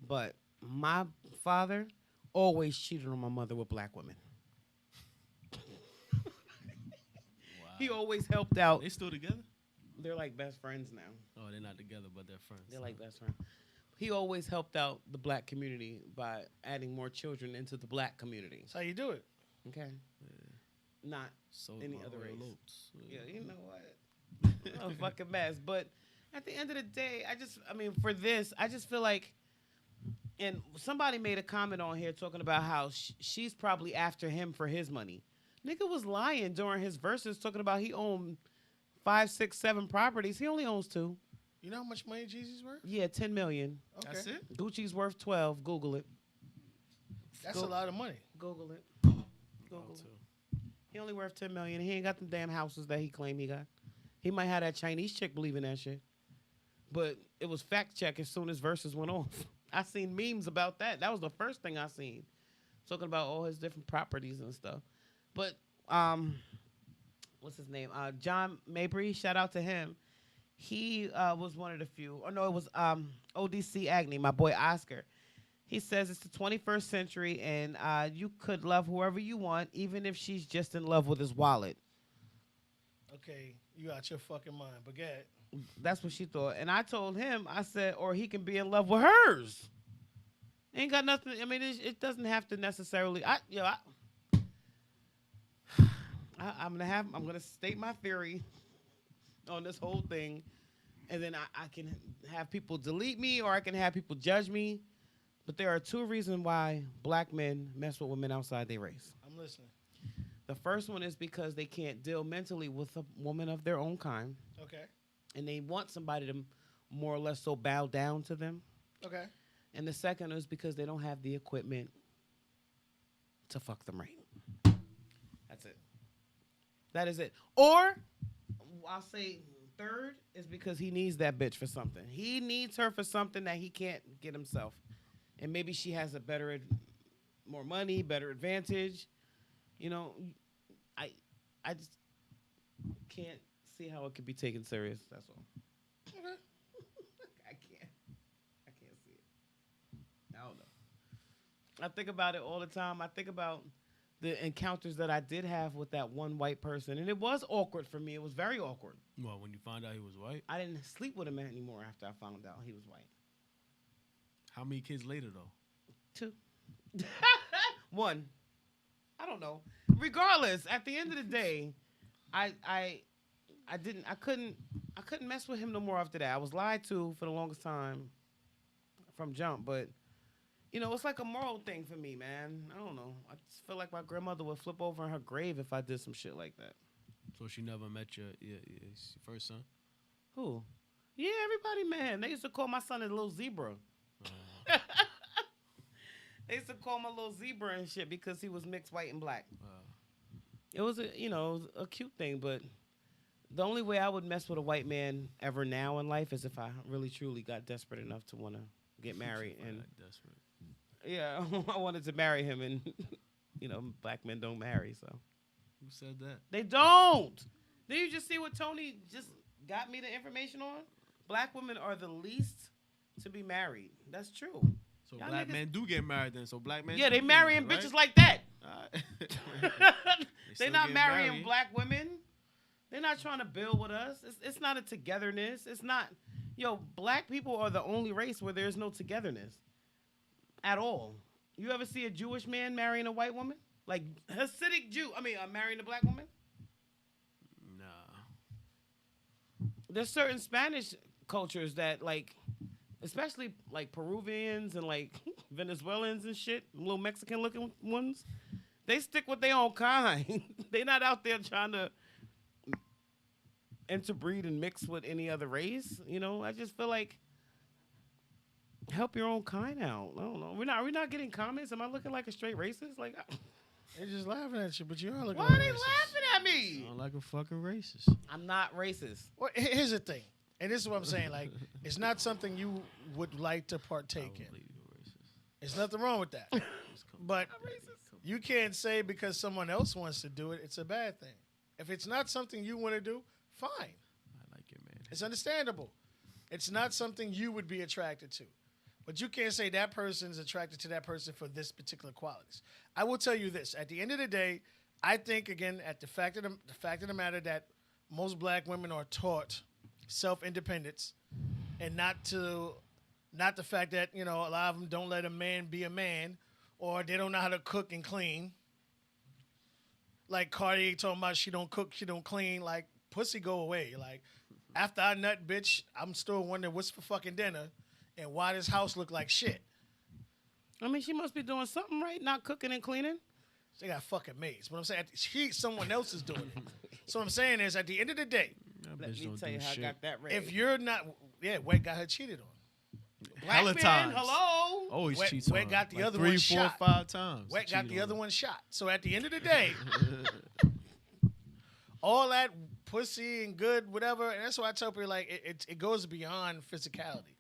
but my father always cheated on my mother with black women. He always helped out. They still together? They're like best friends now. Oh, they're not together, but they're friends. They're like best friends. He always helped out the black community by adding more children into the black community. That's how you do it. Okay? Not So any my other race. loads. Yeah, you know what? A fucking mess. But at the end of the day, for this, I just feel like, and somebody made a comment on here talking about how she's probably after him for his money. Nigga was lying during his verses talking about he owned 5, 6, 7 properties. He only owns 2. You know how much money Jeezy's worth? Yeah, 10 million. Okay. That's it? Gucci's worth 12. Google it. That's a lot of money. Google it. Oh, Google it. He only worth 10 million. He ain't got them damn houses that he claimed he got. He might have that Chinese chick believing that shit. But it was fact check as soon as verses went off. I seen memes about that. That was the first thing I seen. Talking about all his different properties and stuff. But what's his name? John Mabry, shout out to him. He was one of the few. Oh no, it was ODC Agnew, my boy Oscar. He says it's the 21st century and you could love whoever you want, even if she's just in love with his wallet. Okay, you out your fucking mind. But get it. That's what she thought. And I told him, I said, or he can be in love with hers. Ain't got nothing. I mean, it doesn't have to necessarily. I'm gonna state my theory on this whole thing, and then I can have people delete me or I can have people judge me. But there are 2 reasons why black men mess with women outside their race. I'm listening. The first one is because they can't deal mentally with a woman of their own kind, Okay. and they want somebody to more or less so bow down to them. Okay. And the second is because they don't have the equipment to fuck them right. That's it. That is it. Or I'll say third is because he needs that bitch for something. He needs her for something that he can't get himself. And maybe she has a more money, better advantage. You know, I just can't see how it could be taken serious. That's all. Okay. I can't see it. I don't know. I think about it all the time. I think about the encounters that I did have with that one white person, and it was awkward for me. It was very awkward. Well, when you found out he was white, I didn't sleep with him anymore after I found out he was white. how many kids later though? 2. 1. I don't know. Regardless, at the end of the day, I couldn't mess with him no more after that. I was lied to for the longest time from jump, but you know, it's like a moral thing for me, man. I don't know. I just feel like my grandmother would flip over in her grave if I did some shit like that. So she never met your first son? Who? Yeah, everybody, man. They used to call my son a little zebra. They used to call him a little zebra and shit because he was mixed white and black. It was a cute thing, but the only way I would mess with a white man ever now in life is if I really truly got desperate enough to want to get married. And desperate. yeah, I wanted to marry him, and black men don't marry, so. Who said that? They don't. Did you just see what Tony just got me the information on? Black women are the least to be married. That's true. So Y'all black niggas- men do get married then. So black men. Yeah, do they get marrying married, bitches right? like that. They They're still not get marrying married. black women. They're not trying to build with us. It's not a togetherness. It's not. Black people are the only race where there's no togetherness at all. You ever see a Jewish man marrying a white woman? Like Hasidic Jew. Marrying a black woman? Nah. There's certain Spanish cultures that, like, especially like Peruvians and like Venezuelans and shit, little Mexican looking ones, they stick with their own kind. They not out there trying to interbreed and mix with any other race. I just feel like help your own kind out. I don't know. We're not getting comments. Am I looking like a straight racist? Like, They're just laughing at you, but you are looking why like are they a racist. laughing at me? Sound like a fucking racist. I'm not racist. Well, here's the thing, and this is what I'm saying. Like, it's not something you would like to partake in. Believe you're racist. There's nothing wrong with that. But you can't say because someone else wants to do it, it's a bad thing. If it's not something you want to do, fine. I like it, man. It's understandable. It's not something you would be attracted to. But you can't say that person is attracted to that person for this particular qualities. I will tell you this. At the end of the day, I think, again, at the fact of the matter that most black women are taught self-independence and not the fact that, a lot of them don't let a man be a man or they don't know how to cook and clean. Like Cardi talking about she don't cook, she don't clean. Like, pussy go away. Like, after I nut, bitch, I'm still wondering what's for fucking dinner and why this house look like shit. She must be doing something right, not cooking and cleaning. They got fucking maids. But I'm saying, someone else is doing it. So what I'm saying is, at the end of the day, That Let bitch me don't tell do you how shit. I got that right. if you're not, Wet got her cheated on. Black Hella men, times. hello. Always Wet- cheats on Wet her. got the Like other 3, one 4, shot. 5 times. Wet got cheated the on other her. one shot. So at the end of the day, all that pussy and good, whatever, and that's why I tell people, like, it goes beyond physicality.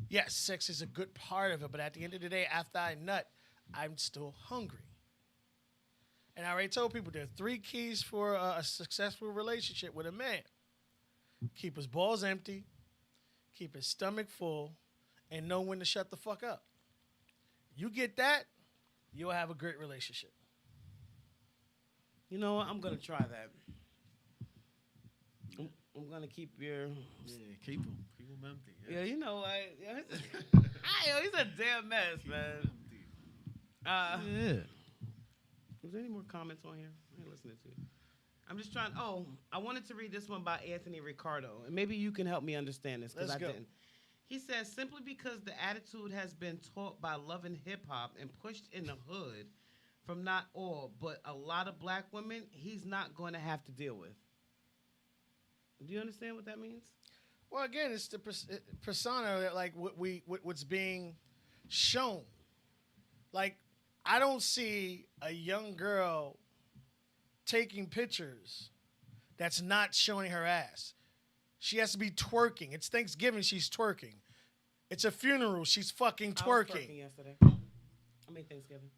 Yes, sex is a good part of it, but at the end of the day, after I nut, I'm still hungry. And I already told people there are 3 keys for a successful relationship with a man. Keep his balls empty, keep his stomach full, and know when to shut the fuck up. You get that, you'll have a great relationship. You know what? I'm gonna try that. I'm gonna keep your. Yeah, keep them. Keep them empty. Yeah, you know what? He's a damn mess, man. Yeah. Is there any more comments on here? I ain't listening to you. I'm just trying. Oh, I wanted to read this one by Anthony Ricardo, and maybe you can help me understand this because Let's I go. didn't. He says simply because the attitude has been taught by loving hip hop and pushed in the hood from not all, but a lot of black women, he's not going to have to deal with. Do you understand what that means? Well, again, it's the persona that, like, what's being shown. Like, I don't see a young girl taking pictures that's not showing her ass. She has to be twerking. It's Thanksgiving, she's twerking. It's a funeral, she's fucking I was twerking. twerking yesterday. Thanksgiving.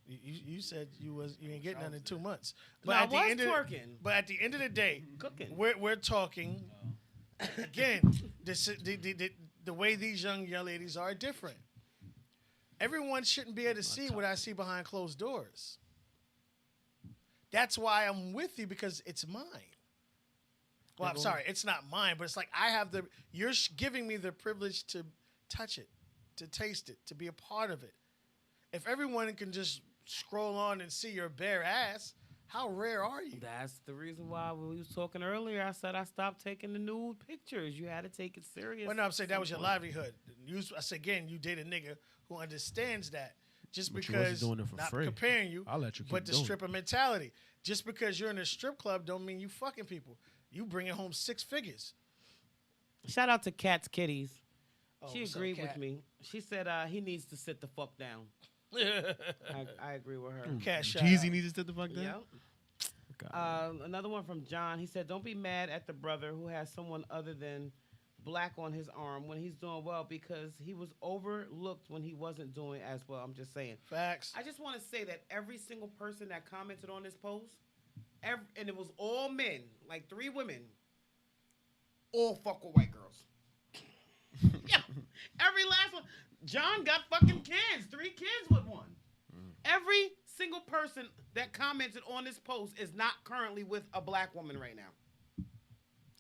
You said you ain't getting none in 2 months. No, I was twerking. But at the end of the day, Cooking. we're talking again. The way these young ladies are different. Everyone shouldn't be able to see what I see behind closed doors. That's why I'm with you, because it's mine. Well, I'm sorry, it's not mine, but it's like you're giving me the privilege to touch it, to taste it, to be a part of it. If everyone can just scroll on and see your bare ass, how rare are you? That's the reason why when we was talking earlier, I said I stopped taking the nude pictures. You had to take it serious. Well, no, I'm saying that was your livelihood. I said, again, you date a nigga who understands that. just But you wasn't because doing it for not free. comparing you, I'll let you keep but the doing it. stripper mentality. Just because you're in a strip club don't mean you fucking people. You bringing home 6 figures. Shout out to Cat's Kitties. Oh, She what's up, agreed with Kat? me. She said he needs to sit the fuck down. I agree with her. Cat shout Jeezy out. needs to sit the fuck down. Yep. God. Another one from John. He said, "Don't be mad at the brother who has someone other than black on his arm when he's doing well because he was overlooked when he wasn't doing as well." I'm just saying. Facts. I just want to say that every single person that commented on this post, and it was all men, like 3 women, all fuck with white girls. Yeah, every last one. John got fucking kids, 3 kids with one. Every single person that commented on this post is not currently with a black woman right now.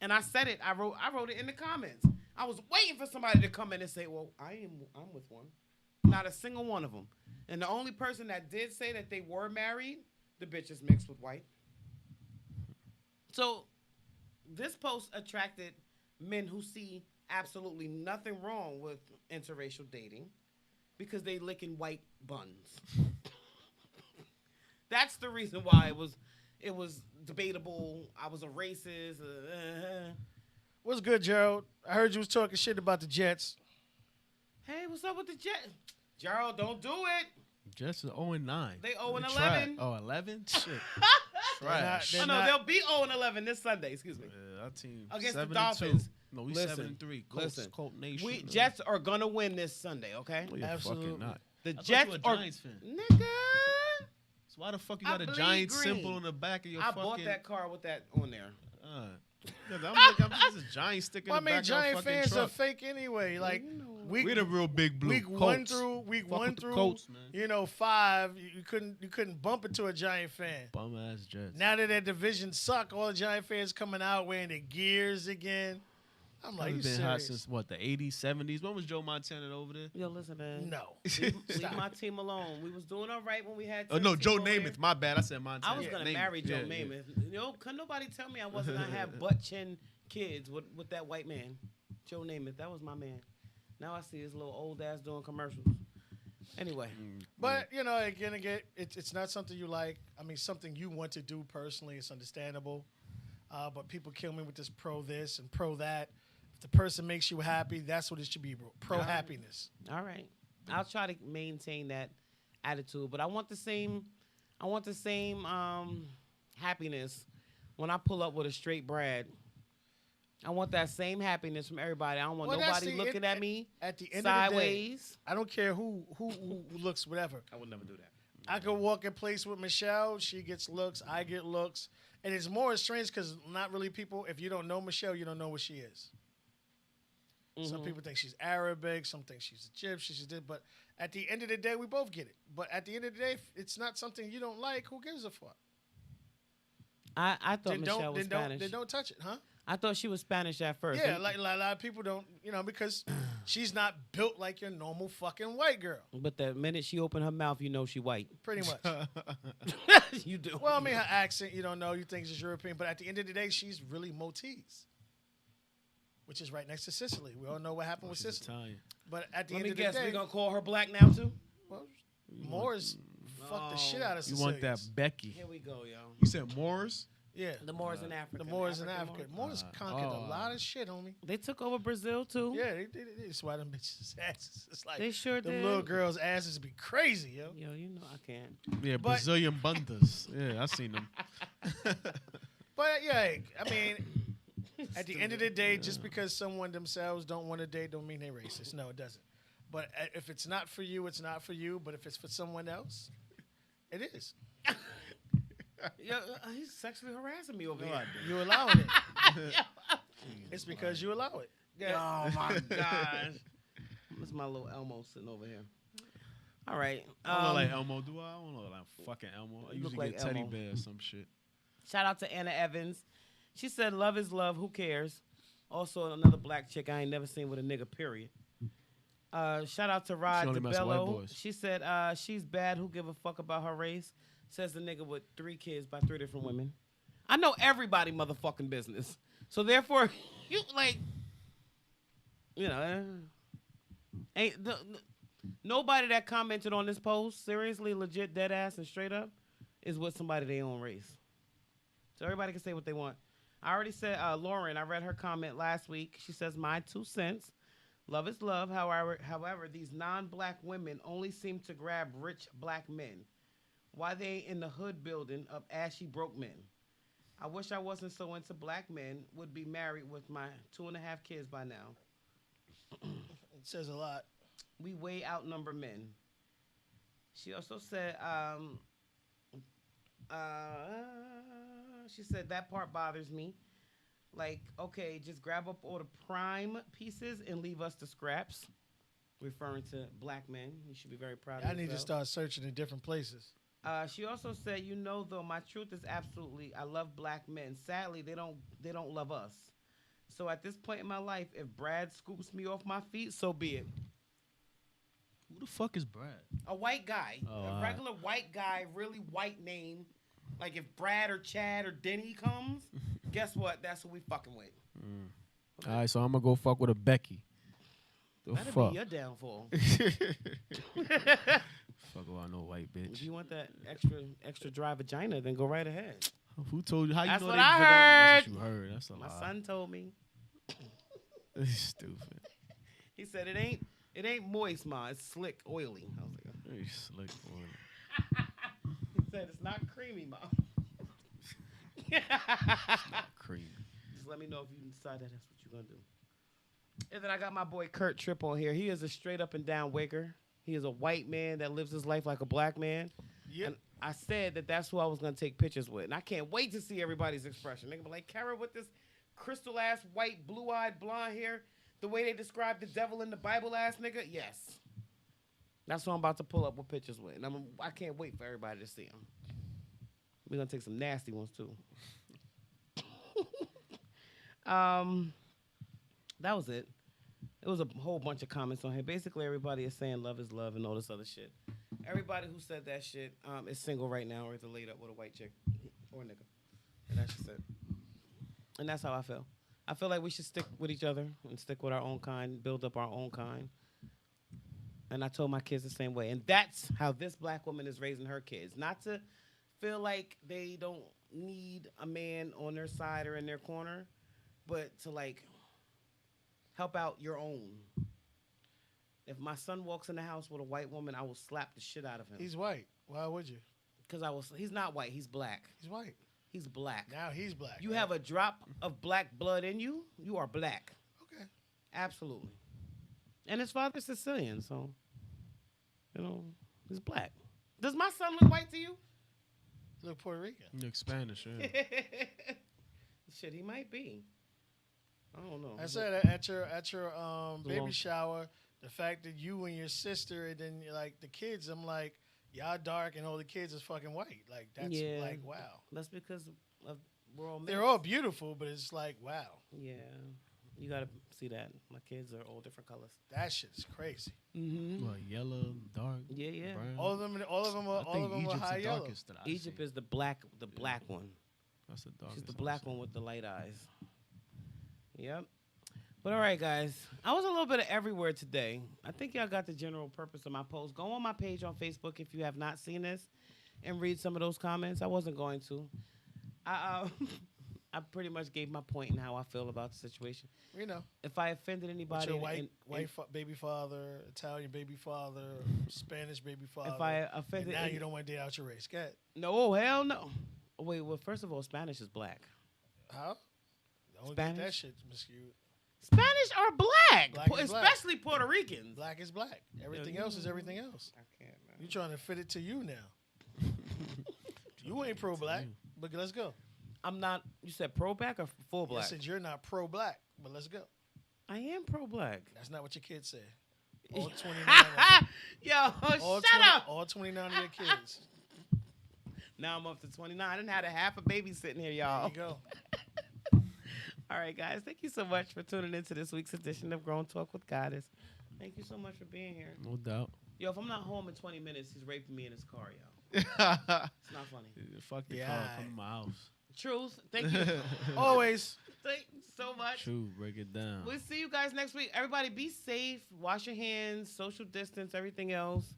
And I said it. I wrote it in the comments. I was waiting for somebody to come in and say, "Well, I'm with one." Not a single one of them. And the only person that did say that they were married, the bitch is mixed with white. So this post attracted men who see absolutely nothing wrong with interracial dating because they licking white buns. That's the reason why it was debatable. I was a racist. What's good, Gerald? I heard you was talking shit about the Jets. Hey, what's up with the Jets? Gerald, don't do it. Jets are 0-9. They 0-11. Trash. Oh, 11? Shit. Trash. They're Oh, no, not- they'll be 0-11 this Sunday. Excuse me. Yeah, our team Against the 7-2. Dolphins. No, we Listen, 7-3. Colts, listen. Colt Nation. We Jets are gonna win this Sunday. Okay. Oh, you're Absolutely. fucking not. The I thought Jets you were a are Giants fan. nigga. So why the fuck you I got a bleed Giants green. symbol on the back of your I fucking... bought that car with that on there. I'm just a Giant sticker Well, I in the mean, back Giant of a fucking fans truck. are fake anyway. Like week We the real big blue. week Colts. 1 through week Fuck 1 with the through Colts, man. 5, you couldn't bump into a Giant fan. Bum ass Jets. Now that their division suck, all the Giant fans coming out wearing their gears again. I'm like, you It's been hot serious? since what, the 80s, 70s? When was Joe Montana over there? Yo, listen, man. No. Leave Stop. my team alone. We was doing all right when we had. Oh no, 10 Joe people on there. Namath. My bad. I said Montana. I was gonna Namath. marry Joe Yeah, yeah. Namath. Couldn't nobody tell me I wasn't gonna have butt chin kids with that white man, Joe Namath. That was my man. Now I see his little old ass doing commercials. Anyway, But again, it's not something you like. I mean, something you want to do personally. It's understandable. But people kill me with this pro this and pro that. If the person makes you happy, that's what it should be, bro. Pro happiness. all right. I'll try to maintain that attitude, but I want the same. Happiness when I pull up with a straight Brad. I want that same happiness from everybody. I don't want Well, that's nobody the- looking at me At the end of the day, sideways. I don't care who looks whatever. I would never do that. I could walk in place with Michelle. She gets looks. I get looks. And it's more strange because not really people, if you don't know Michelle, you don't know what she is. Some people think she's Arabic. Some think she's Egyptian. She's this. But at the end of the day, we both get it. But at the end of the day, if it's not something you don't like, who gives a fuck? I thought Michelle was Spanish. Then don't touch it, huh? I thought she was Spanish at first. Yeah, like a lot of people don't, because she's not built like your normal fucking white girl. But the minute she opened her mouth, you know she white. Pretty much. You do. Well, I mean, her accent, you don't know. You think she's European. But at the end of the day, she's really Maltese, which is right next to Sicily. We all know what happened with She's Sicily. Italian. But at the Let end me of the guess, day, we gonna call her black now too? well, Moors fuck the shit out of You Sicilians. want that Becky? Here we go, yo. You said Moors? Yeah. The Moors in Africa. The Moors in African Africa. Moors. Moors conquered a lot of shit, homie. They took over Brazil too. Yeah, they that's why them bitches' asses. It's like They sure them did. little girls' asses be crazy, yo. Yo, you know I can't. Yeah, But- Brazilian bundas. Yeah, I seen them. But yeah, I mean, at the end of the day, just because someone themselves don't want to date, don't mean they're racist. No, it doesn't. But if it's not for you, it's not for you. But if it's for someone else, it is. Yo, he's sexually harassing me over here. You allowing it. It's because you allow it. Yeah. Oh my gosh. That's my little Elmo sitting over here. All right. I don't look like Elmo, do I? I don't look like fucking Elmo. I You look usually like get teddy Elmo. bear or some shit. Shout out to Anna Evans. She said, "Love is love. Who cares?" Also, another black chick I ain't never seen with a nigga. Period. Shout out to Rod only mess with white DeBello. boys. She said, "She's bad. Who give a fuck about her race?" Says the nigga with 3 kids by 3 different women. I know everybody motherfucking business. So therefore, you like, ain't Nobody that commented on this post, seriously, legit, dead ass, and straight up, is with somebody their own race. So everybody can say what they want. I already said, Lauren, I read her comment last week. She says, my 2 cents. Love is love. However, these non-black women only seem to grab rich black men. Why they in the hood building of ashy broke men? I wish I wasn't so into black men. Would be married with my 2.5 kids by now. It says a lot. We way outnumber men. She also said, she said that part bothers me. Like, okay, just grab up all the prime pieces and leave us the scraps. Referring to black men. You should be very proud of I yourself. need to start searching in different places. She also said, you know, though, my truth is absolutely, I love black men. Sadly, they don't love us. So at this point in my life, if Brad scoops me off my feet, so be it. Who the fuck is Brad? A white guy. Oh, a regular white guy, really white name. Like if Brad or Chad or Denny comes, guess what? That's who we fucking with. Okay. All right, so I'm going to go fuck with a Becky. The That'd fuck? be your downfall. Fuck about no white bitch. If you want that extra dry vagina, then go right ahead. Who told you? How you That's know what they I vagina? heard. That's what you heard. That's a My lie. son told me. Stupid. He said it ain't moist, ma. It's slick, oily. I was like, You slick boy. he said it's not creamy, ma. Cream. Just let me know if you decide that that's what you're gonna do. And then I got my boy Kurt Tripp on here. He is a straight up and down wigger. He is a white man that lives his life like a black man. Yep. And I said that that's who I was gonna take pictures with, and I can't wait to see everybody's expression. They gonna be like, Kara, with this crystal ass white, blue eyed, blonde hair, the way they describe the devil in the Bible ass nigga. Yes, that's what I'm about to pull up with pictures with, and I can't wait for everybody to see him. We're gonna take some nasty ones too. That was it. It was a whole bunch of comments on here. Basically, everybody is saying love is love and all this other shit. Everybody who said that shit is single right now or is laid up with a white chick or a nigga. And that's just it. And that's how I feel. I feel like we should stick with each other and stick with our own kind, build up our own kind. And I told my kids the same way. And that's how this black woman is raising her kids. Not to feel like they don't need a man on their side or in their corner, but to like help out your own. If my son walks in the house with a white woman, I will slap the shit out of him. He's white. Why would you? Because he's not white. He's black. He's white. He's black. Now he's black. You right? have a drop of black blood in you, you are black. Okay. Absolutely. And his father's Sicilian, so, he's black. Does my son look white to you? Look Puerto Rican. You look Spanish, yeah. Shit, he might be. I don't know. I said at your baby shower, the fact that you and your sister and then like the kids, I'm like, y'all dark and all the kids is fucking white. Like that's like wow. That's because we're all mixed. They're all beautiful, but it's like wow. Yeah. You gotta see that. My kids are all different colors. That shit's crazy. Mm-hmm. What, yellow, dark, Yeah. brown? All of them are high yellow. Darkest that I Egypt see. is the black one. That's the darkest. She's the I've black seen. one with the light eyes. Yep. But all right, guys. I was a little bit of everywhere today. I think y'all got the general purpose of my post. Go on my page on Facebook if you have not seen this and read some of those comments. I wasn't going to. I pretty much gave my point in how I feel about the situation. You know, If I offended anybody, your white baby father, Italian baby father, Spanish baby father. if I and offended, now you don't want to date out your race. Get no, hell no. Wait, well, first of all, Spanish is black. how? Don't Spanish? get that shit skewed. Spanish are black, Black is black. especially Puerto Ricans. Black is black. Everything else is everything else. I can't, man. You trying to fit it to you now. You ain't pro black, but let's go. I'm not. You said pro black or full I black? said you're not pro black, but let's go. I am pro black. That's not what your kids said. All 29 of them. Yo, All shut 20 up. All 29 of your kids. Now I'm up to 29. I didn't have a half a baby sitting here, y'all. There you go. All right, guys. Thank you so much for tuning into this week's edition of Grown Talk with Goddess. Thank you so much for being here. No doubt. Yo, if I'm not home in 20 minutes, he's raping me in his car, yo. It's not funny. Fuck the Yeah, car. aight. Come to my house. Truth. Thank you. Always. Thank you so much. True, break it down. We'll see you guys next week. Everybody be safe. Wash your hands. Social distance. Everything else.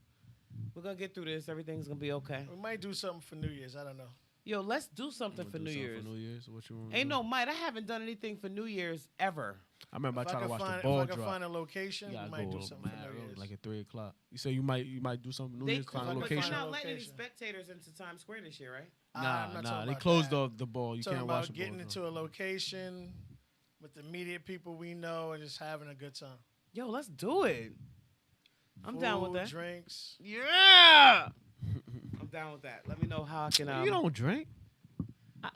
We're going to get through this. Everything's going to be okay. We might do something for New Year's. I don't know. Yo, let's do something for New Year's. For New Year's? What you want? Ain't no might. I haven't done anything for New Year's ever. I remember I tried to watch the If ball I can drop. find a location, we might do something for New Year's. Like at 3 o'clock. You say you might do something New They Year's, find a but they're location. not letting any Location. spectators into Times Square this year, right? I'm not talking Nah, they about closed that. off the ball. You Talking can't about watch the ball getting drop. into a location with the immediate people we know and just having a good time. Yo, let's do it. I'm down with Food, that. Drinks. Yeah. I'm down with that. Let me know how I can. You don't drink?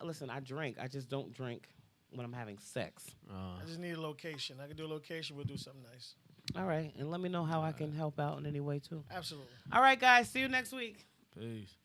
Listen, I drink. I just don't drink when I'm having sex. I just need a location. I can do a location. We'll do something nice. All right. And let me know how I can help out in any way, too. Absolutely. All right, guys. See you next week. Peace.